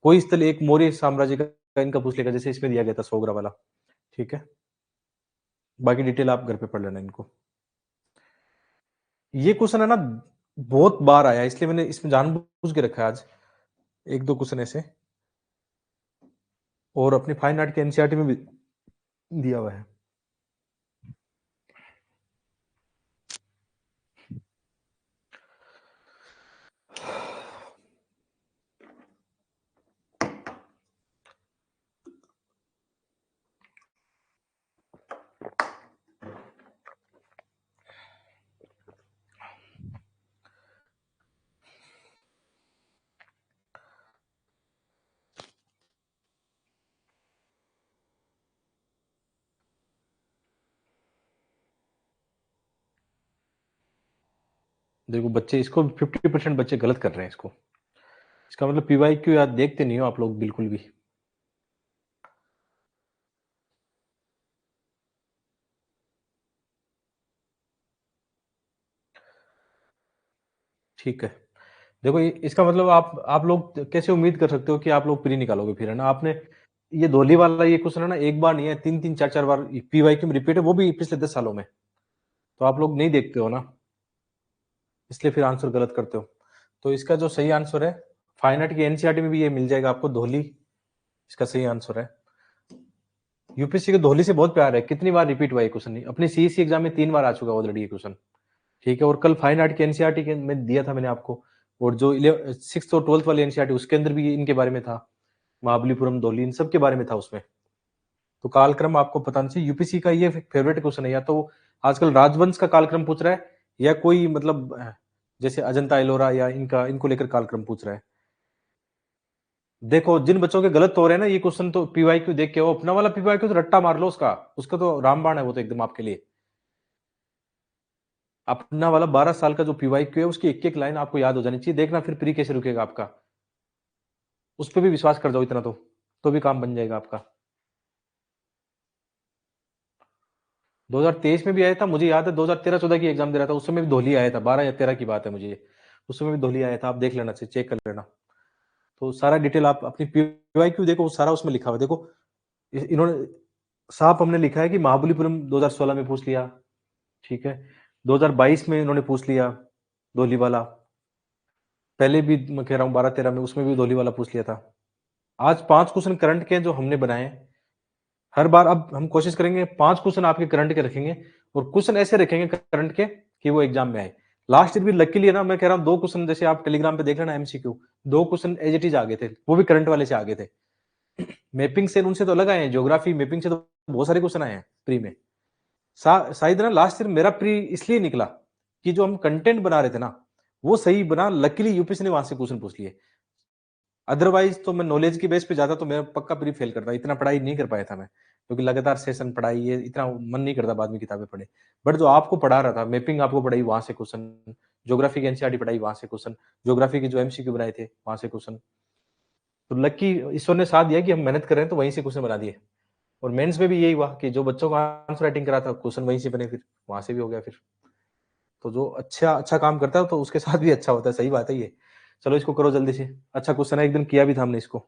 कोई स्थल एक मौर्य साम्राज्य का इनका पूछ लेगा, जैसे इसमें दिया गया था सोगरा वाला। ठीक है, बाकी डिटेल आप घर पे पढ़ लेना इनको। ये क्वेश्चन है ना बहुत बार आया, इसलिए मैंने इसमें जानबूझ के रखा है आज, एक दो क्वेश्चन ऐसे, और अपनी फाइन आर्ट के एनसीईआरटी में भी दिया हुआ है। देखो बच्चे इसको 50% बच्चे गलत कर रहे हैं इसको, इसका मतलब पीवाईक्यू याद देखते नहीं हो आप लोग बिल्कुल भी। ठीक है। देखो इसका मतलब आप लोग कैसे उम्मीद कर सकते हो कि आप लोग प्री निकालोगे फिर, है ना? आपने ये धोली वाला ये क्वेश्चन है ना, एक बार नहीं है, 3-3 4-4 बार पीवाईक्यू में रिपीट है, वो भी पिछले 10 सालों में। तो आप लोग नहीं देखते हो ना, इसलिए फिर आंसर गलत करते हो। तो इसका जो सही आंसर है, फाइन आर्ट की एनसीईआरटी में भी ये मिल जाएगा आपको, धोली इसका सही आंसर है। यूपीएससी को धोली से बहुत प्यार है, कितनी बार रिपीट हुआ ये क्वेश्चन, अपने सीईसी एग्जाम में 3 बार आ चुका ऑलरेडी ये क्वेश्चन। ठीक है, और कल फाइन आर्ट की एनसीईआरटी के में दिया था मैंने आपको, और जो 6th और 12th वाली एनसीईआरटी उसके अंदर भी इनके बारे में था, महाबलीपुरम, धोली, इन सब के बारे में था उसमें। तो कालक्रम आपको पता नहीं चाहिए, यूपीएससी का ये फेवरेट क्वेश्चन है, या तो आजकल राजवंश का कालक्रम पूछ रहा है, या कोई मतलब जैसे अजंता एलोरा या इनका, इनको लेकर कालक्रम पूछ रहा है। देखो जिन बच्चों के गलत हो रहे हैं ना ये क्वेश्चन, तो पीवाईक्यू देख के, वो अपना वाला पीवाईक्यू तो रट्टा मार लो उसका, उसका तो रामबाण है वो तो एकदम आपके लिए। अपना वाला 12 साल का जो पीवाईक्यू है, उसकी एक एक लाइन आपको याद हो जानी चाहिए, देखना फिर प्री कैसे रुकेगा आपका। उस पर भी विश्वास कर जाओ इतना तो भी काम बन जाएगा आपका। 2023 में भी आया था, मुझे याद है 2013-14 की एग्जाम दे रहा था, उस समय भी धोली आया था, 12 या 13 की बात है मुझे, उस समय भी धोली आया था, आप देख लेना, चेक कर लेना। तो सारा डिटेल आप अपनी पीवाईक्यू देखो, सारा उसमें लिखा हुआ है। देखो इन्होंने साफ हमने लिखा है कि महाबलीपुरम 2016 में पूछ लिया, ठीक है, 2022 में इन्होंने पूछ लिया धोली वाला, पहले भी मैं कह रहा हूँ 12-13 में, उसमें भी धोली वाला पूछ लिया था। आज 5 क्वेश्चन करंट के जो हमने बनाए हैं, हर बार अब हम कोशिश करेंगे 5 क्वेश्चन आपके करंट के रखेंगे, और क्वेश्चन ऐसे रखेंगे करंट के कि वो एग्जाम में आए। लास्ट ईयर भी लकीली है ना, मैं कह रहा हूँ 2 क्वेश्चन जैसे आप टेलीग्राम पे देख लेना MCQ, 2 question as it is आ गए थे, वो भी करंट वाले से आ गए थे। मैपिंग से उनसे तो अलग आए हैं, ज्योग्राफी मैपिंग से तो बहुत सारे क्वेश्चन आए हैं प्री में। शायद ना लास्ट ईयर मेरा प्री इसलिए निकला कि जो हम कंटेंट बना रहे थे ना, वो सही बना, लकीली यूपीएससी ने वहां से क्वेश्चन पूछ लिए। अदरवाइज तो मैं नॉलेज की बेस पे जाता तो मैं पक्का प्री फेल करता, इतना पढ़ाई नहीं कर पाया था मैं, क्योंकि लगातार सेशन पढ़ाई, ये इतना मन नहीं करता बाद में किताबें पढ़े। बट जो आपको पढ़ा रहा था, मैपिंग आपको पढ़ाई, वहां से क्वेश्चन, ज्योग्राफी की एनसीईआरटी पढ़ाई, वहां से क्वेश्चन, ज्योग्राफी के जो एमसीक्यू बनाए थे वहां से क्वेश्चन। तो लकी ईश्वर ने साथ दिया कि हम मेहनत कर रहे हैं तो वहीं से क्वेश्चन बना दिए। और मेंस में भी यही हुआ कि जो बच्चों का आंसर राइटिंग करा था, क्वेश्चन वहीं से बने, फिर वहां से भी हो गया फिर। तो जो अच्छा अच्छा काम करता है तो उसके साथ भी अच्छा होता है, सही बात है ये। चलो इसको करो जल्दी से, अच्छा क्वेश्चन है, एक दिन किया भी था हमने इसको।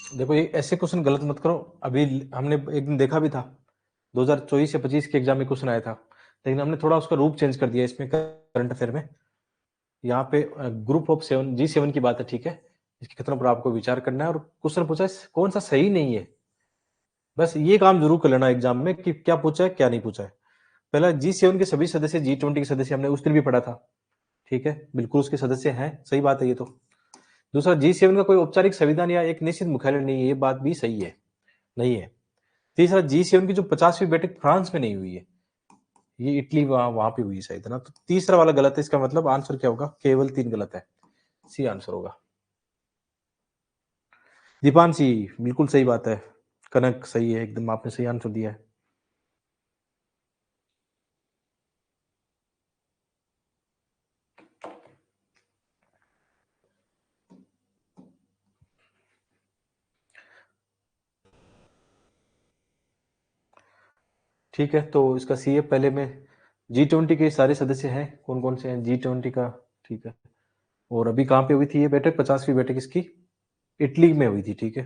देखो ये ऐसे क्वेश्चन गलत मत करो। अभी हमने एक दिन देखा भी था, 2024 या 25 के एग्जाम में क्वेश्चन आया था, लेकिन हमने थोड़ा उसका रूप चेंज कर दिया इसमें करंट अफेयर में। यहाँ पे ग्रुप ऑफ 7 G7 की बात है, ठीक है, इसके खत्म पर आपको विचार करना है, और क्वेश्चन पूछा है कौन सा सही नहीं है, बस ये काम जरूर कर लेना एग्जाम में कि क्या पूछा है क्या नहीं पूछा है। पहला G7 के सभी सदस्य, G20 के सदस्य, हमने उस दिन भी पढ़ा था, ठीक है, बिल्कुल उसके सदस्य हैं, सही बात है ये तो। दूसरा, G7 का कोई औपचारिक संविधान या एक निश्चित मुख्यालय नहीं है, ये बात भी सही है, नहीं है। तीसरा, G7 की जो 50वीं बैठक फ्रांस में नहीं हुई है, ये इटली वहां वहां पे हुई शायद, है ना। तो तीसरा वाला गलत है, इसका मतलब आंसर क्या होगा, केवल 3 गलत है, सी आंसर होगा। दीपांशी, बिल्कुल सही बात है, कनक सही है एकदम, आपने सही आंसर दिया है। ठीक है, तो इसका सी है, पहले में G20 के सारे सदस्य हैं, कौन कौन से हैं G20 का, ठीक है। और अभी कहाँ पे हुई थी ये बैठक, 50वीं बैठक इसकी इटली में हुई थी, ठीक है।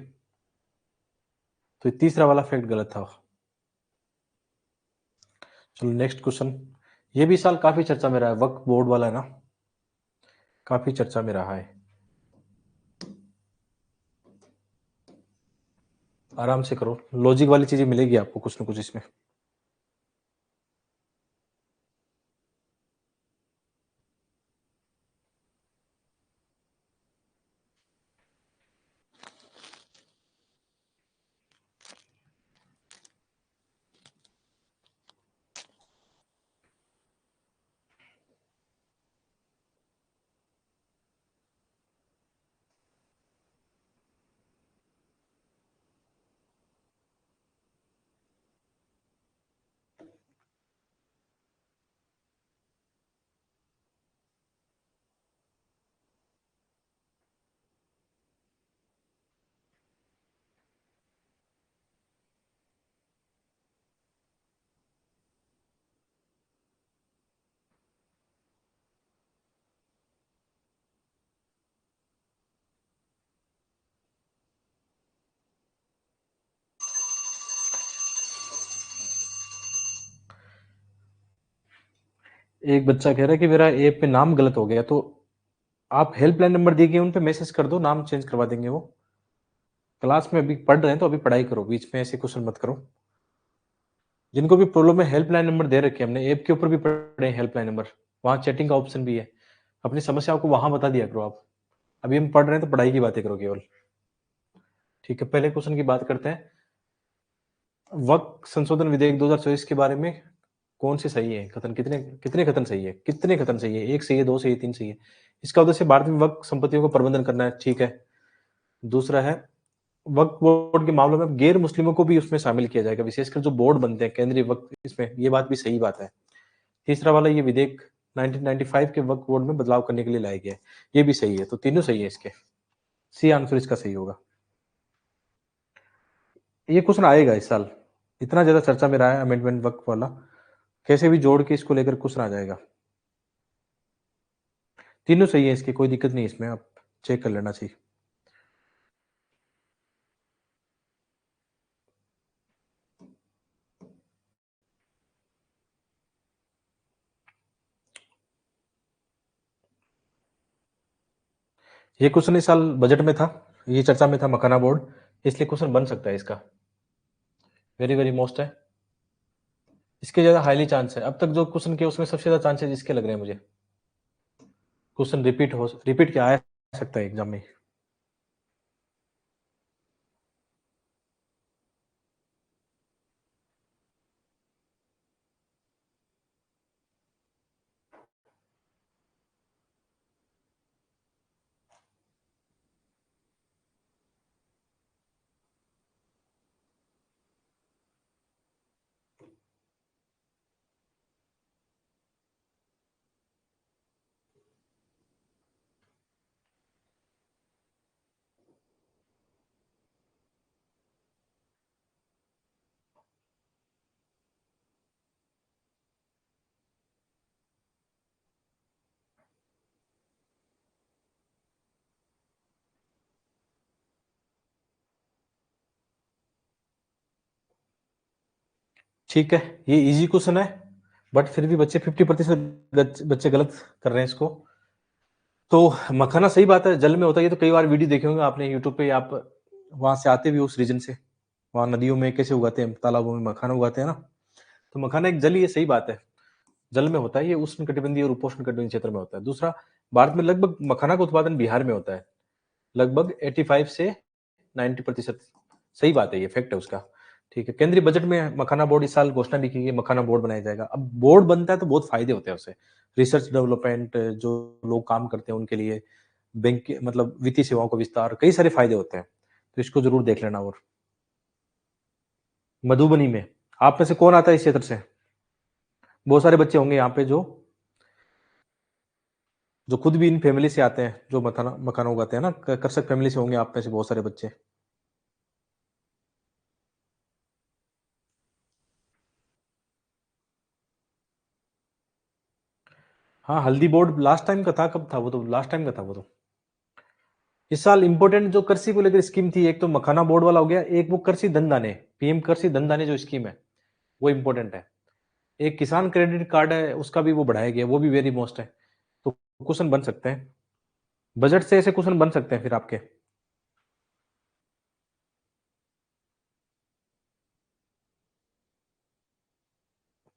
तो ये तीसरा वाला फैक्ट गलत था। चलो नेक्स्ट क्वेश्चन। ये भी साल काफी चर्चा में रहा है, वक्फ बोर्ड वाला है ना, काफी चर्चा में रहा है। आराम से करो, लॉजिक वाली चीजें मिलेगी आपको कुछ ना कुछ इसमें। एक बच्चा कह रहा है कि मेरा ऐप पे नाम गलत हो गया, तो आप हेल्पलाइन नंबर दिए गए उन पे मैसेज कर दो, नाम चेंज करवा देंगे वो। क्लास में अभी पढ़ रहे हैं तो अभी पढ़ाई करो, बीच में ऐसे क्वेश्चन मत करो। जिनको भी प्रॉब्लम है हेल्पलाइन नंबर दे रखे हमने, ऐप के ऊपर भी पड़े हैं हेल्पलाइन नंबर, वहां चैटिंग का ऑप्शन भी है। अपनी समस्याओं को वहां बता दिया करो आप। अभी हम पढ़ रहे हैं तो पढ़ाई की बातें करो केवल। ठीक है, पहले क्वेश्चन की बात करते हैं। वक्त संशोधन विधेयक 2024 के बारे में कौन से सही है कथन, कितने कितने कथन सही है, कितने कथन सही है, एक सही है, दो सही है, तीन सही है। इसका उद्देश्य भारत में वक्त संपत्तियों को प्रबंधन करना है, ठीक है। दूसरा है वक्फ बोर्ड के मामलों में गैर मुस्लिमों को भी उसमें शामिल किया जाएगा, विशेषकर जो बोर्ड बनते हैं केंद्रीय वक्फ, इसमें ये बात भी सही बात है। तीसरा वाला ये विधेयक 1995 के वक्फ बोर्ड में बदलाव करने के लिए लाया गया है, ये भी सही है। तो तीनों सही है इसके, सी आंसर इसका सही होगा। ये क्वेश्चन आएगा इस साल, इतना ज्यादा चर्चा में रहा है अमेंडमेंट वक्फ वाला, कैसे भी जोड़ के इसको लेकर क्वेश्चन आ जाएगा। तीनों सही है इसकी, कोई दिक्कत नहीं इसमें, आप चेक कर लेना चाहिए। ये क्वेश्चन इस साल बजट में था, ये चर्चा में था मकाना बोर्ड, इसलिए क्वेश्चन बन सकता है इसका, वेरी वेरी मोस्ट है। इसके ज्यादा हाईली चांस है, अब तक जो क्वेश्चन किए उसमें सबसे ज्यादा चांसेस इसके लग रहे हैं मुझे। क्वेश्चन रिपीट क्या आ सकता है एग्जाम में। ठीक है, ये इजी क्वेश्चन है, बट फिर भी बच्चे 50% बच्चे गलत कर रहे हैं इसको। तो मखाना सही बात है, जल में होता है, ये तो कई बार वीडियो देखे होंगे आपने यूट्यूब पे, आप वहां से आते भी हो उस रीजन से, वहां नदियों में कैसे उगाते हैं, तालाबों में मखाना उगाते हैं ना। तो मखाना एक जल ही है, सही बात है, जल में होता है, ये उष्ण कटिबंधीय और उपोष्ण कटिबंधीय क्षेत्र में होता है। दूसरा, भारत में लगभग मखाना का उत्पादन बिहार में होता है, लगभग 85 से 90%। सही बात है, ये फैक्ट है उसका। ठीक है, केंद्रीय बजट में मखाना बोर्ड इस साल घोषणा भी की गई, मखाना बोर्ड बनाया जाएगा। अब बोर्ड बनता है तो बहुत फायदे होते हैं उससे, रिसर्च डेवलपमेंट, जो लोग काम करते हैं उनके लिए, बैंक मतलब वित्तीय सेवाओं का विस्तार, कई सारे फायदे होते हैं, तो इसको जरूर देख लेना। और मधुबनी में आप में से कौन आता है इस क्षेत्र से? बहुत सारे बच्चे होंगे यहाँ पे जो खुद भी इन फैमिली से आते हैं, जो मखाना मखाना उगाते हैं ना, कृषक फैमिली से होंगे आप में से बहुत सारे बच्चे। हाँ, हल्दी बोर्ड लास्ट टाइम का था, कब था वो, तो लास्ट टाइम का था वो तो। इस साल इंपोर्टेंट जो कृषि को लेकर स्कीम थी, एक तो मखाना बोर्ड वाला हो गया, एक वो कृषि धन दाने, पीएम कृषि धन दाने जो स्कीम है वो इंपॉर्टेंट है। एक किसान क्रेडिट कार्ड है, उसका भी वो बढ़ाया गया, वो भी वेरी मोस्ट है। तो क्वेश्चन बन सकते हैं, बजट से ऐसे क्वेश्चन बन सकते हैं फिर आपके।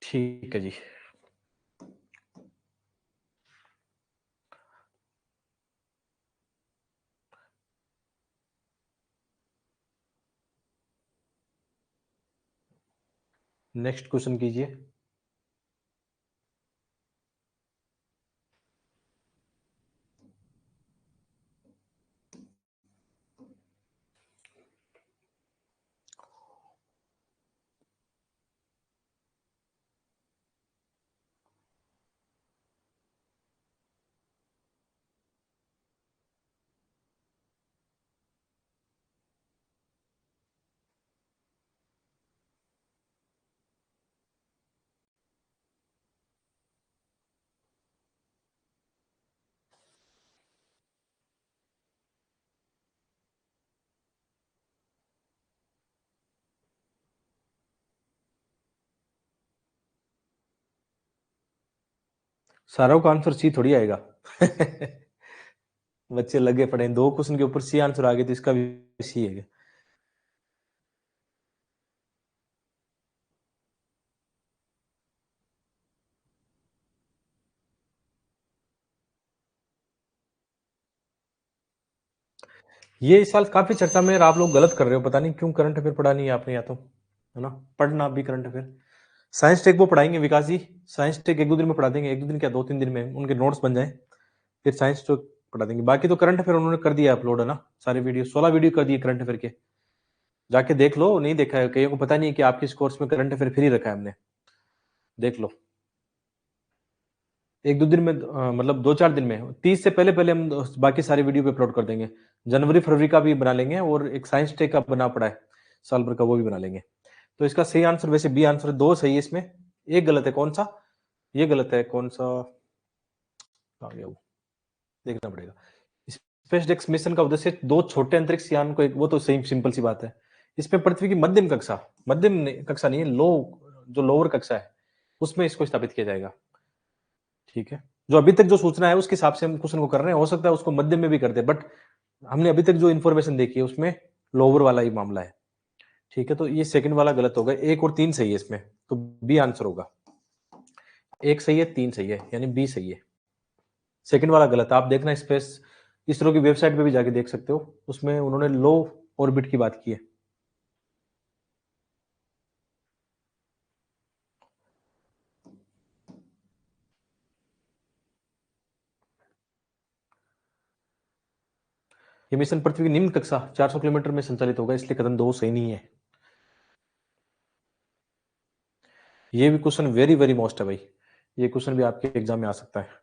ठीक है जी। नेक्स्ट क्वेश्चन कीजिए। सारों का आंसर सी थोड़ी आएगा। बच्चे लगे पड़े हैं, 2 क्वेश्चन के ऊपर सी आंसर आ गए, तो इसका भी सी है। ये इस साल काफी चर्चा में, और आप लोग गलत कर रहे हो, पता नहीं क्यों करंट अफेयर पढ़ा नहीं है आपने, या तो है ना, पढ़ना भी करंट अफेयर। साइंस टेक वो पढ़ाएंगे विकास जी, साइंस टेक 1-2 दिन में पढ़ा देंगे, 1-2 दिन क्या 2-3 दिन में उनके नोट्स बन जाए, फिर साइंस टेक पढ़ा देंगे। बाकी तो करंट अफेयर उन्होंने कर दिया अपलोड, है ना, सारे वीडियो, 16 वीडियो कर दिए करंट अफेयर के, जाके देख लो। नहीं देखा है, कईयों को पता नहीं है कि आपके इस कोर्स में करंट अफेयर फ्री रखा है हमने, देख लो। 1-2 दिन में, मतलब 2-4 दिन में, 30 से पहले पहले हम बाकी सारे वीडियो पे अपलोड कर देंगे। जनवरी फरवरी का भी बना लेंगे, और एक साइंस टेक का बना पड़ा है साल भर का, वो भी बना लेंगे। तो इसका सही आंसर, वैसे बी आंसर, 2 सही है इसमें, एक गलत है। कौन सा? ये गलत है, कौन सा आ गया वो, देखना पड़ेगा। स्पेस डेक्स मिशन का उद्देश्य 2 छोटे अंतरिक्ष यान को एक, वो तो सही सिंपल सी बात है। इसमें पृथ्वी की मध्यम कक्षा, कक्षा नहीं है, जो लोअर कक्षा है, उसमें इसको स्थापित किया जाएगा। ठीक है, जो अभी तक जो सूचना है उसके हिसाब से हम क्वेश्चन को कर रहे हैं, हो सकता है उसको मध्यम में भी कर दे, बट हमने अभी तक जो इन्फॉर्मेशन देखी है उसमें लोअर वाला ही मामला है। ठीक है, तो ये सेकंड वाला गलत होगा, 1 और 3 सही है इसमें, तो बी आंसर होगा। 1 सही है, 3 सही है, यानी बी सही है। सेकंड वाला गलत है, आप देखना स्पेस इसरो की वेबसाइट पे भी जाके देख सकते हो, उसमें उन्होंने लो ऑर्बिट की बात की है। ये मिशन पृथ्वी की निम्न कक्षा 400 किलोमीटर में संचालित होगा, इसलिए कदम 2 सही नहीं है। ये भी क्वेश्चन वेरी वेरी मोस्ट है भाई, ये क्वेश्चन भी आपके एग्जाम में आ सकता है।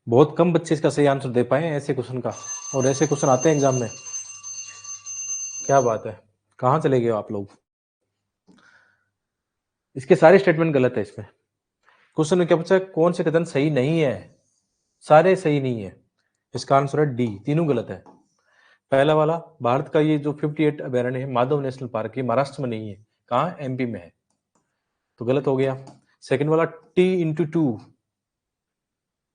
बहुत कम बच्चे इसका सही आंसर दे पाए हैं ऐसे क्वेश्चन का, और ऐसे क्वेश्चन आते हैं एग्जाम में। क्या बात है, कहाँ चले गए हो आप लोग? इसके सारे स्टेटमेंट गलत है इसमें। क्वेश्चन में क्या पूछा है, कौन से कथन सही नहीं है? सारे सही नहीं है, इसका आंसर है डी, तीनों गलत है। पहला वाला, भारत का ये जो 58 अभयारण्य है, माधव नेशनल पार्क, ये महाराष्ट्र में नहीं है, कहाँ, एमपी में है, तो गलत हो गया। सेकंड वाला T/2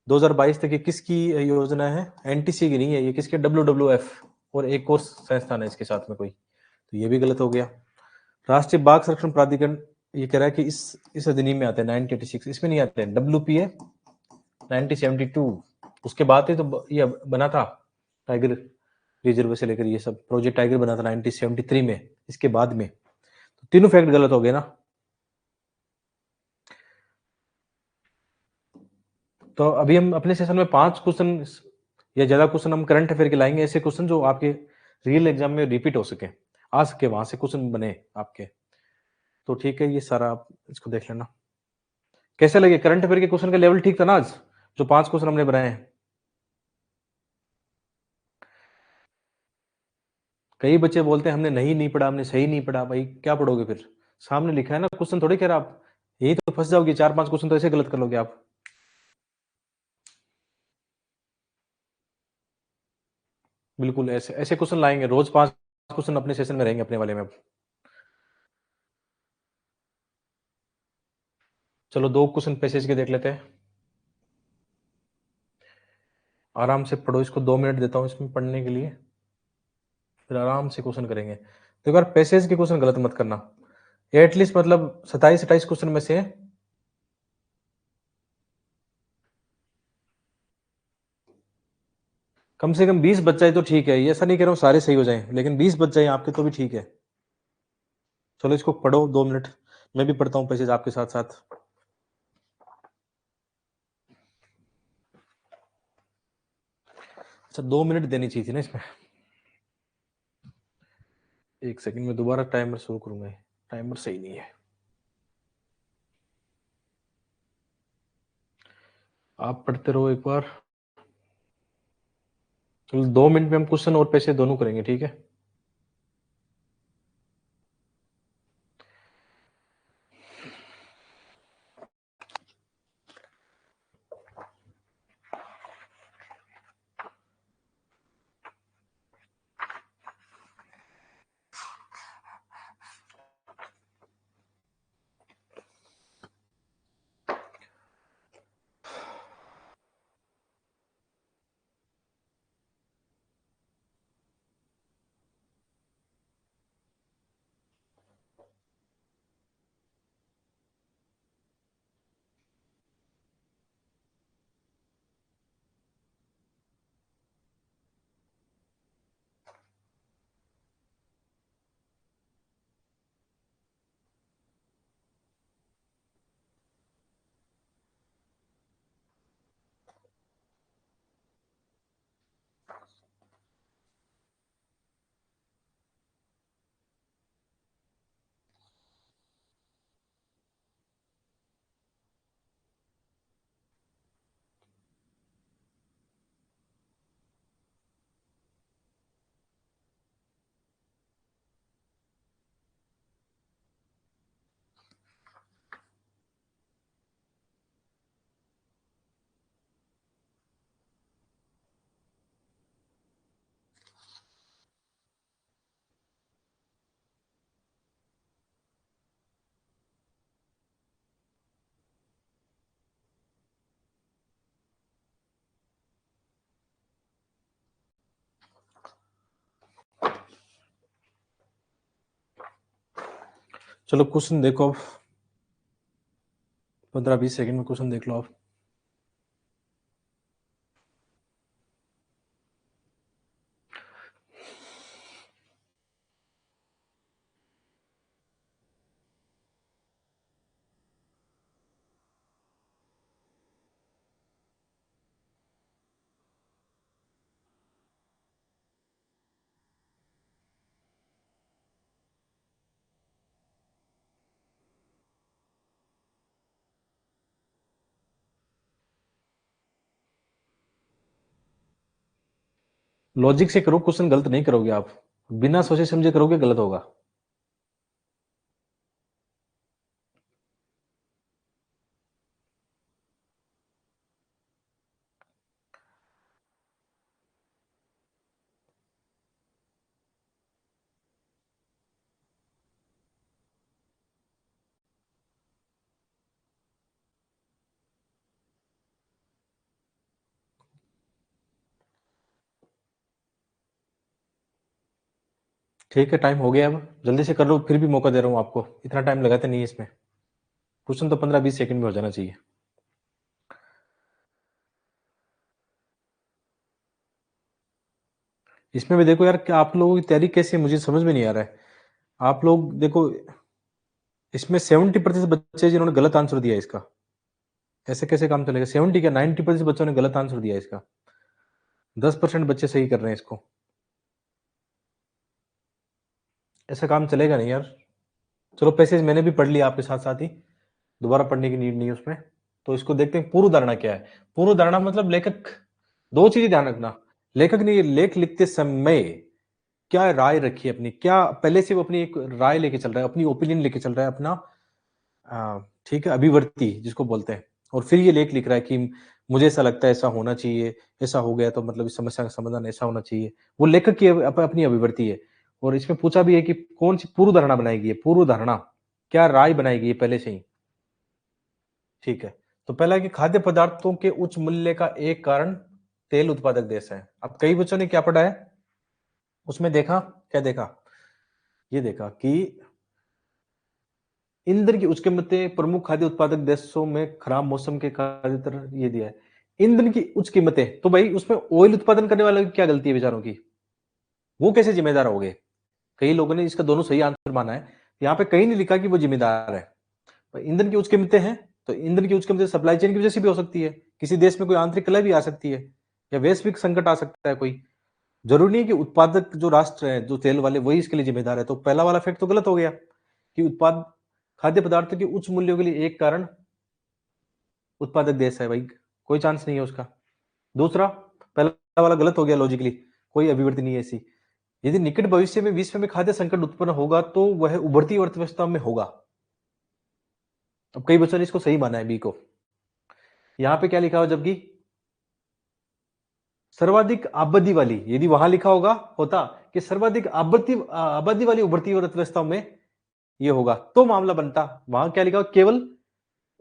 2022 तक ये किसकी योजना है? एनटीसी की नहीं है, ये किसके? WWF और एक और संस्थान है इसके साथ में कोई, तो ये भी गलत हो गया। राष्ट्रीय बाघ संरक्षण प्राधिकरण ये कह रहा है कि इस अधिनियम में आते हैं 1986, इसमें नहीं आते हैं। WPA 1972 उसके बाद ही तो ये बना था टाइगर रिजर्व से लेकर ये सब प्रोजेक्ट टाइगर बना था 1973 में, इसके बाद में। तो तीनों फैक्ट गलत हो गए ना। तो अभी हम अपने सेशन में 5 क्वेश्चन या ज्यादा क्वेश्चन हम करंट अफेयर के लाएंगे, ऐसे क्वेश्चन जो आपके रियल एग्जाम में रिपीट हो सके, आ सके, वहां से क्वेश्चन बने आपके। तो ठीक है, ये सारा आप इसको देख लेना। कैसे लगे करंट अफेयर के क्वेश्चन का लेवल? ठीक था ना आज जो 5 क्वेश्चन हमने बनाए हैं? कई बच्चे बोलते हैं हमने नहीं पढ़ा, हमने सही नहीं पढ़ा। भाई क्या पढ़ोगे फिर? सामने लिखा है ना क्वेश्चन, थोड़ी कह रहा आप यही तो फंस जाओगे। 4-5 क्वेश्चन तो ऐसे गलत कर लोगे आप। बिल्कुल ऐसे ऐसे क्वेश्चन लाएंगे, रोज 5 क्वेश्चन अपने सेशन में रहेंगे अपने वाले में। अब चलो 2 क्वेश्चन पैसेज के देख लेते हैं। आराम से पढ़ो इसको, 2 मिनट देता हूँ इसमें पढ़ने के लिए, फिर आराम से क्वेश्चन करेंगे। तो एक बार पैसेज के क्वेश्चन गलत मत करना। एटलीस्ट मतलब 27-28 क्वेश्चन में से कम से कम 20 बच जाए तो ठीक है। ये ऐसा नहीं कह रहा हूँ सारे सही हो जाएं, लेकिन 20 बच जाए आपके तो भी ठीक है। चलो इसको पढ़ो 2 मिनट, मैं भी पढ़ता हूँ पैसेज आपके साथ साथ। अच्छा 2 मिनट देनी चाहिए थी ना इसमें। एक सेकंड में दोबारा टाइमर शुरू करूंगा, टाइमर सही नहीं है। आप पढ़ते रहो एक बार। चलो 2 मिनट में हम क्वेश्चन और पैसे दोनों करेंगे, ठीक है? चलो क्वेश्चन देखो, 15-20 सेकंड में क्वेश्चन देख लो आप। लॉजिक से करो क्वेश्चन, गलत नहीं करोगे आप। बिना सोचे समझे करोगे गलत होगा। ठीक है, टाइम हो गया, अब जल्दी से कर लो, फिर भी मौका दे रहा हूँ आपको, इतना टाइम लगाते नहीं है इसमें, क्वेश्चन तो 15-20 सेकंड में हो जाना चाहिए। इसमें भी देखो यार कि आप लोगों की तैयारी कैसी है, मुझे समझ में नहीं आ रहा है। आप लोग देखो, इसमें 70% बच्चे जिन्होंने गलत आंसर दिया इसका, ऐसे कैसे काम चलेगा? 70 क्या 90% बच्चों ने गलत आंसर दिया इसका, 10% बच्चे सही कर रहे हैं इसको, ऐसा काम चलेगा नहीं यार। चलो पैसेज मैंने भी पढ़ लिया आपके साथ साथ ही, दोबारा पढ़ने की नीड नहीं है उसमें। तो इसको देखते हैं पूर्व धारणा क्या है। पूर्व धारणा मतलब लेखक, दो चीजें ध्यान रखना, लेखक ने ये लेख लिखते समय क्या राय रखी है अपनी, क्या पहले से वो अपनी एक राय लेके चल रहा है, अपनी ओपिनियन लेके चल रहा है अपना, ठीक है, अभिवर्ती जिसको बोलते हैं, और फिर ये लेख लिख रहा है कि मुझे ऐसा लगता है, ऐसा होना चाहिए, ऐसा हो गया तो मतलब इस समस्या का समाधान ऐसा होना चाहिए। वो लेखक की अपनी अभिवर्ती है। और इसमें पूछा भी है कि कौन सी पूर्व धारणा बनाएगी, पूर्व धारणा क्या राय बनाएगी ये पहले से ही, ठीक है। तो पहला है कि खाद्य पदार्थों के उच्च मूल्य का एक कारण तेल उत्पादक देश है। अब कई बच्चों ने क्या पढ़ा है उसमें, देखा क्या देखा, ये देखा कि ईंधन की उच्च कीमतें प्रमुख खाद्य उत्पादक देशों में खराब मौसम के कारण, ये दिया है ईंधन की उच्च कीमतें। तो भाई उसमें ऑयल उत्पादन करने वालों की क्या गलती है बेचारों की, वो कैसे जिम्मेदार हो गए? कई लोगों ने इसका दोनों सही आंसर माना है, यहाँ पे कहीं नहीं लिखा कि वो जिम्मेदार है। ईंधन की उच्च कीमतें हैं, तो ईंधन की उच्च कीमतें सप्लाई चेन की वजह से भी हो सकती है, किसी देश में कोई आंतरिक कलह भी आ सकती है, या वैश्विक संकट आ सकता है कोई। जरूरी नहीं है कि उत्पादक जो राष्ट्र है जो तेल वाले वही इसके लिए जिम्मेदार है। तो पहला वाला फैक्ट तो गलत हो गया कि उत्पाद खाद्य पदार्थों के उच्च मूल्यों के लिए एक कारण उत्पादक देश है, भाई कोई चांस नहीं है उसका। दूसरा, पहला वाला गलत हो गया लॉजिकली, कोई अभिवृद्धि नहीं है ऐसी। यदि निकट भविष्य में विश्व में खाद्य संकट उत्पन्न होगा तो वह उभरती अर्थव्यवस्था में होगा। अब कई बच्चों ने इसको सही माना है, बी को। यहां पे क्या लिखा हो, जबकि सर्वाधिक आबादी वाली, यदि वहां लिखा होगा होता कि सर्वाधिक आबादी आबादी वाली उभरती अर्थव्यवस्थाओं में ये होगा तो मामला बनता। वहां क्या लिखा हो, केवल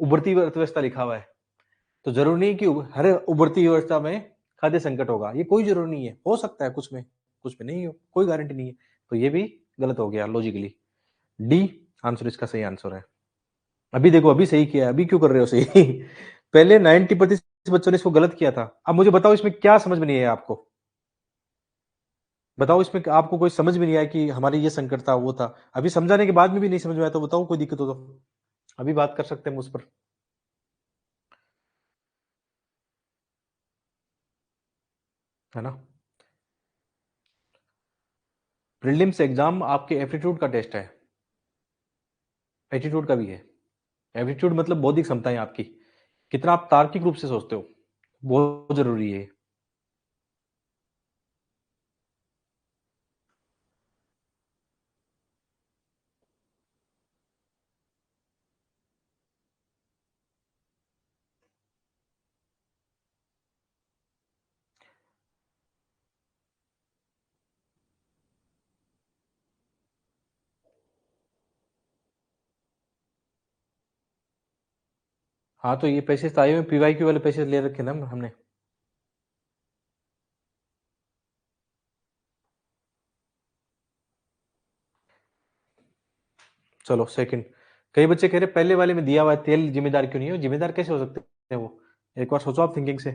उभरती अर्थव्यवस्था लिखा हुआ है। तो जरूरी नहीं कि हर उभरती अर्थव्यवस्था में खाद्य संकट होगा, ये कोई जरूरी नहीं है, हो सकता है कुछ में नहीं हो, कोई गारंटी नहीं है। तो ये भी गलत हो गया लॉजिकली। डी आंसर इसका सही आंसर है। अभी देखो, अभी सही किया है, अभी क्यों कर रहे हो सही? पहले 90% बच्चों ने इसको गलत किया था। अब मुझे बताओ इसमें क्या समझ में नहीं है आपको, बताओ इसमें आपको कोई समझ में नहीं आया कि हमारे ये संकट था वो था, अभी समझाने के बाद में भी नहीं समझ में आया तो बताओ, कोई दिक्कत हो तो अभी बात कर सकते हैं उस पर, है ना। प्रीलिम्स एग्जाम आपके एप्टीट्यूड का टेस्ट है, एटीट्यूड का भी है। एप्टीट्यूड मतलब बौद्धिक क्षमताएं आपकी, कितना आप तार्किक रूप से सोचते हो, बहुत जरूरी है। हाँ, तो ये पैसे तो आए हुए पीवाईक्यू वाले पैसे ले रखे ना हमने। चलो सेकंड, कई बच्चे कह रहे पहले वाले में दिया हुआ है तेल जिम्मेदार क्यों नहीं है, जिम्मेदार कैसे हो सकते हैं वो, एक बार सोचो आप थिंकिंग से।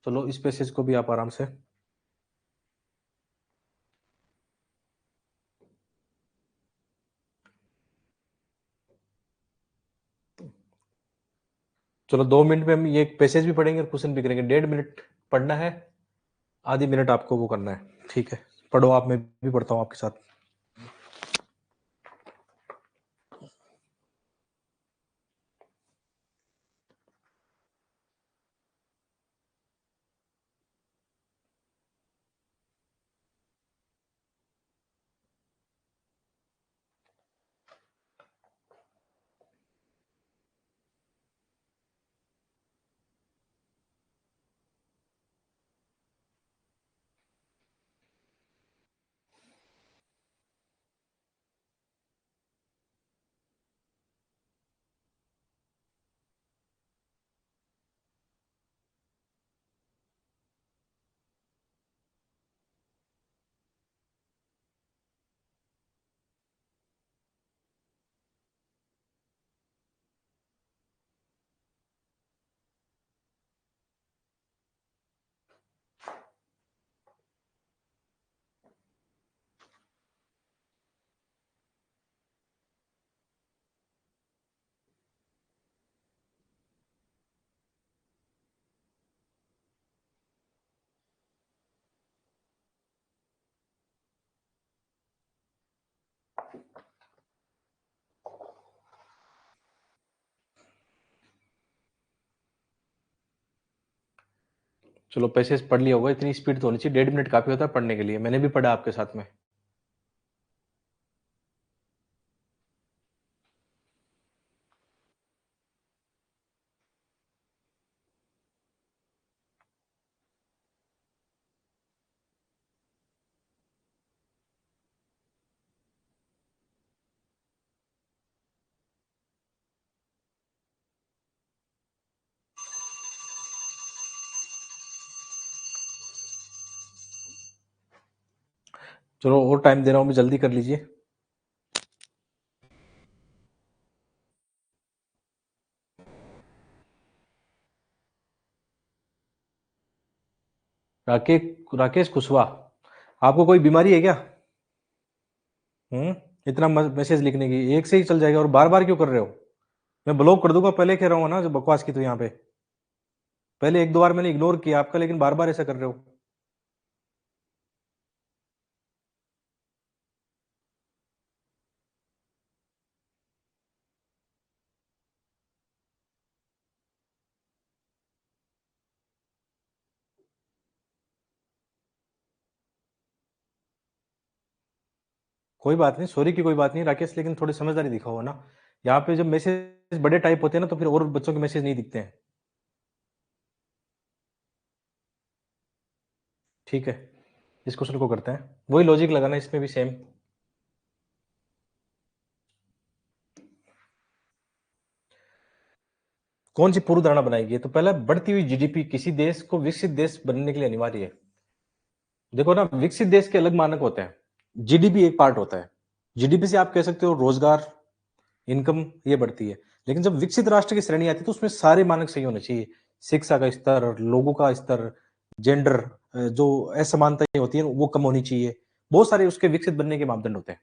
चलो इस पैसेज को भी आप आराम से, चलो 2 मिनट में हम ये पैसेज भी पढ़ेंगे और क्वेश्चन भी करेंगे। 1.5 मिनट पढ़ना है, आधी मिनट आपको वो करना है, ठीक है। पढ़ो आप, मैं भी पढ़ता हूँ आपके साथ। चलो पैसेज पढ़ लिया होगा, इतनी स्पीड तो होनी चाहिए, 1.5 मिनट काफी होता है पढ़ने के लिए, मैंने भी पढ़ा आपके साथ में। चलो और टाइम दे रहा हूँ मैं, जल्दी कर लीजिए। राकेश राकेश कुशवाहा, आपको कोई बीमारी है क्या? इतना मैसेज लिखने की, एक से ही चल जाएगा और बार बार क्यों कर रहे हो? मैं ब्लॉक कर दूंगा, पहले कह रहा हूँ ना जो बकवास की तो यहाँ पे, पहले 1-2 बार मैंने इग्नोर किया आपका, लेकिन बार बार ऐसा कर रहे हो। कोई बात नहीं, सॉरी की कोई बात नहीं राकेश, लेकिन थोड़ी समझदारी दिखाओ ना। यहाँ पे जब मैसेज बड़े टाइप होते हैं ना, तो फिर और बच्चों के मैसेज नहीं दिखते हैं। ठीक है, इस क्वेश्चन को करते हैं, वही लॉजिक लगाना इसमें भी सेम। कौन सी पूर्व धारणा बनाएगी? तो पहला, बढ़ती हुई जीडीपी किसी देश को विकसित देश बनने के लिए अनिवार्य है। देखो ना, विकसित देश के अलग मानक होते हैं, जीडीपी एक पार्ट होता है। जीडीपी से आप कह सकते हो रोजगार, इनकम ये बढ़ती है, लेकिन जब विकसित राष्ट्र की श्रेणी आती है तो उसमें सारे मानक सही होने चाहिए। शिक्षा का स्तर, लोगों का स्तर, जेंडर, जो असमानताएं होती है वो कम होनी चाहिए। बहुत सारे उसके विकसित बनने के मापदंड होते हैं।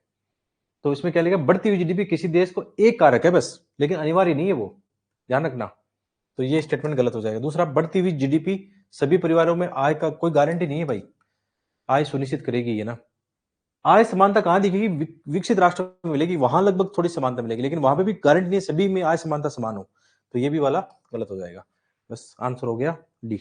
तो इसमें क्या लिखा, बढ़ती हुई जीडीपी किसी देश को एक कारक है बस, लेकिन अनिवार्य नहीं है वो, ध्यान रखना। तो ये स्टेटमेंट गलत हो जाएगा। दूसरा, बढ़ती हुई जीडीपी सभी परिवारों में आय का कोई गारंटी नहीं है भाई, आय सुनिश्चित करेगी ये ना। आय समानता कहां दिखेगी? विकसित राष्ट्र में मिलेगी, वहां लगभग थोड़ी समानता मिलेगी, लेकिन वहां पे भी गारंटी नहीं है सभी में आय समानता समान हो। तो ये भी वाला गलत हो जाएगा। बस आंसर हो गया डी।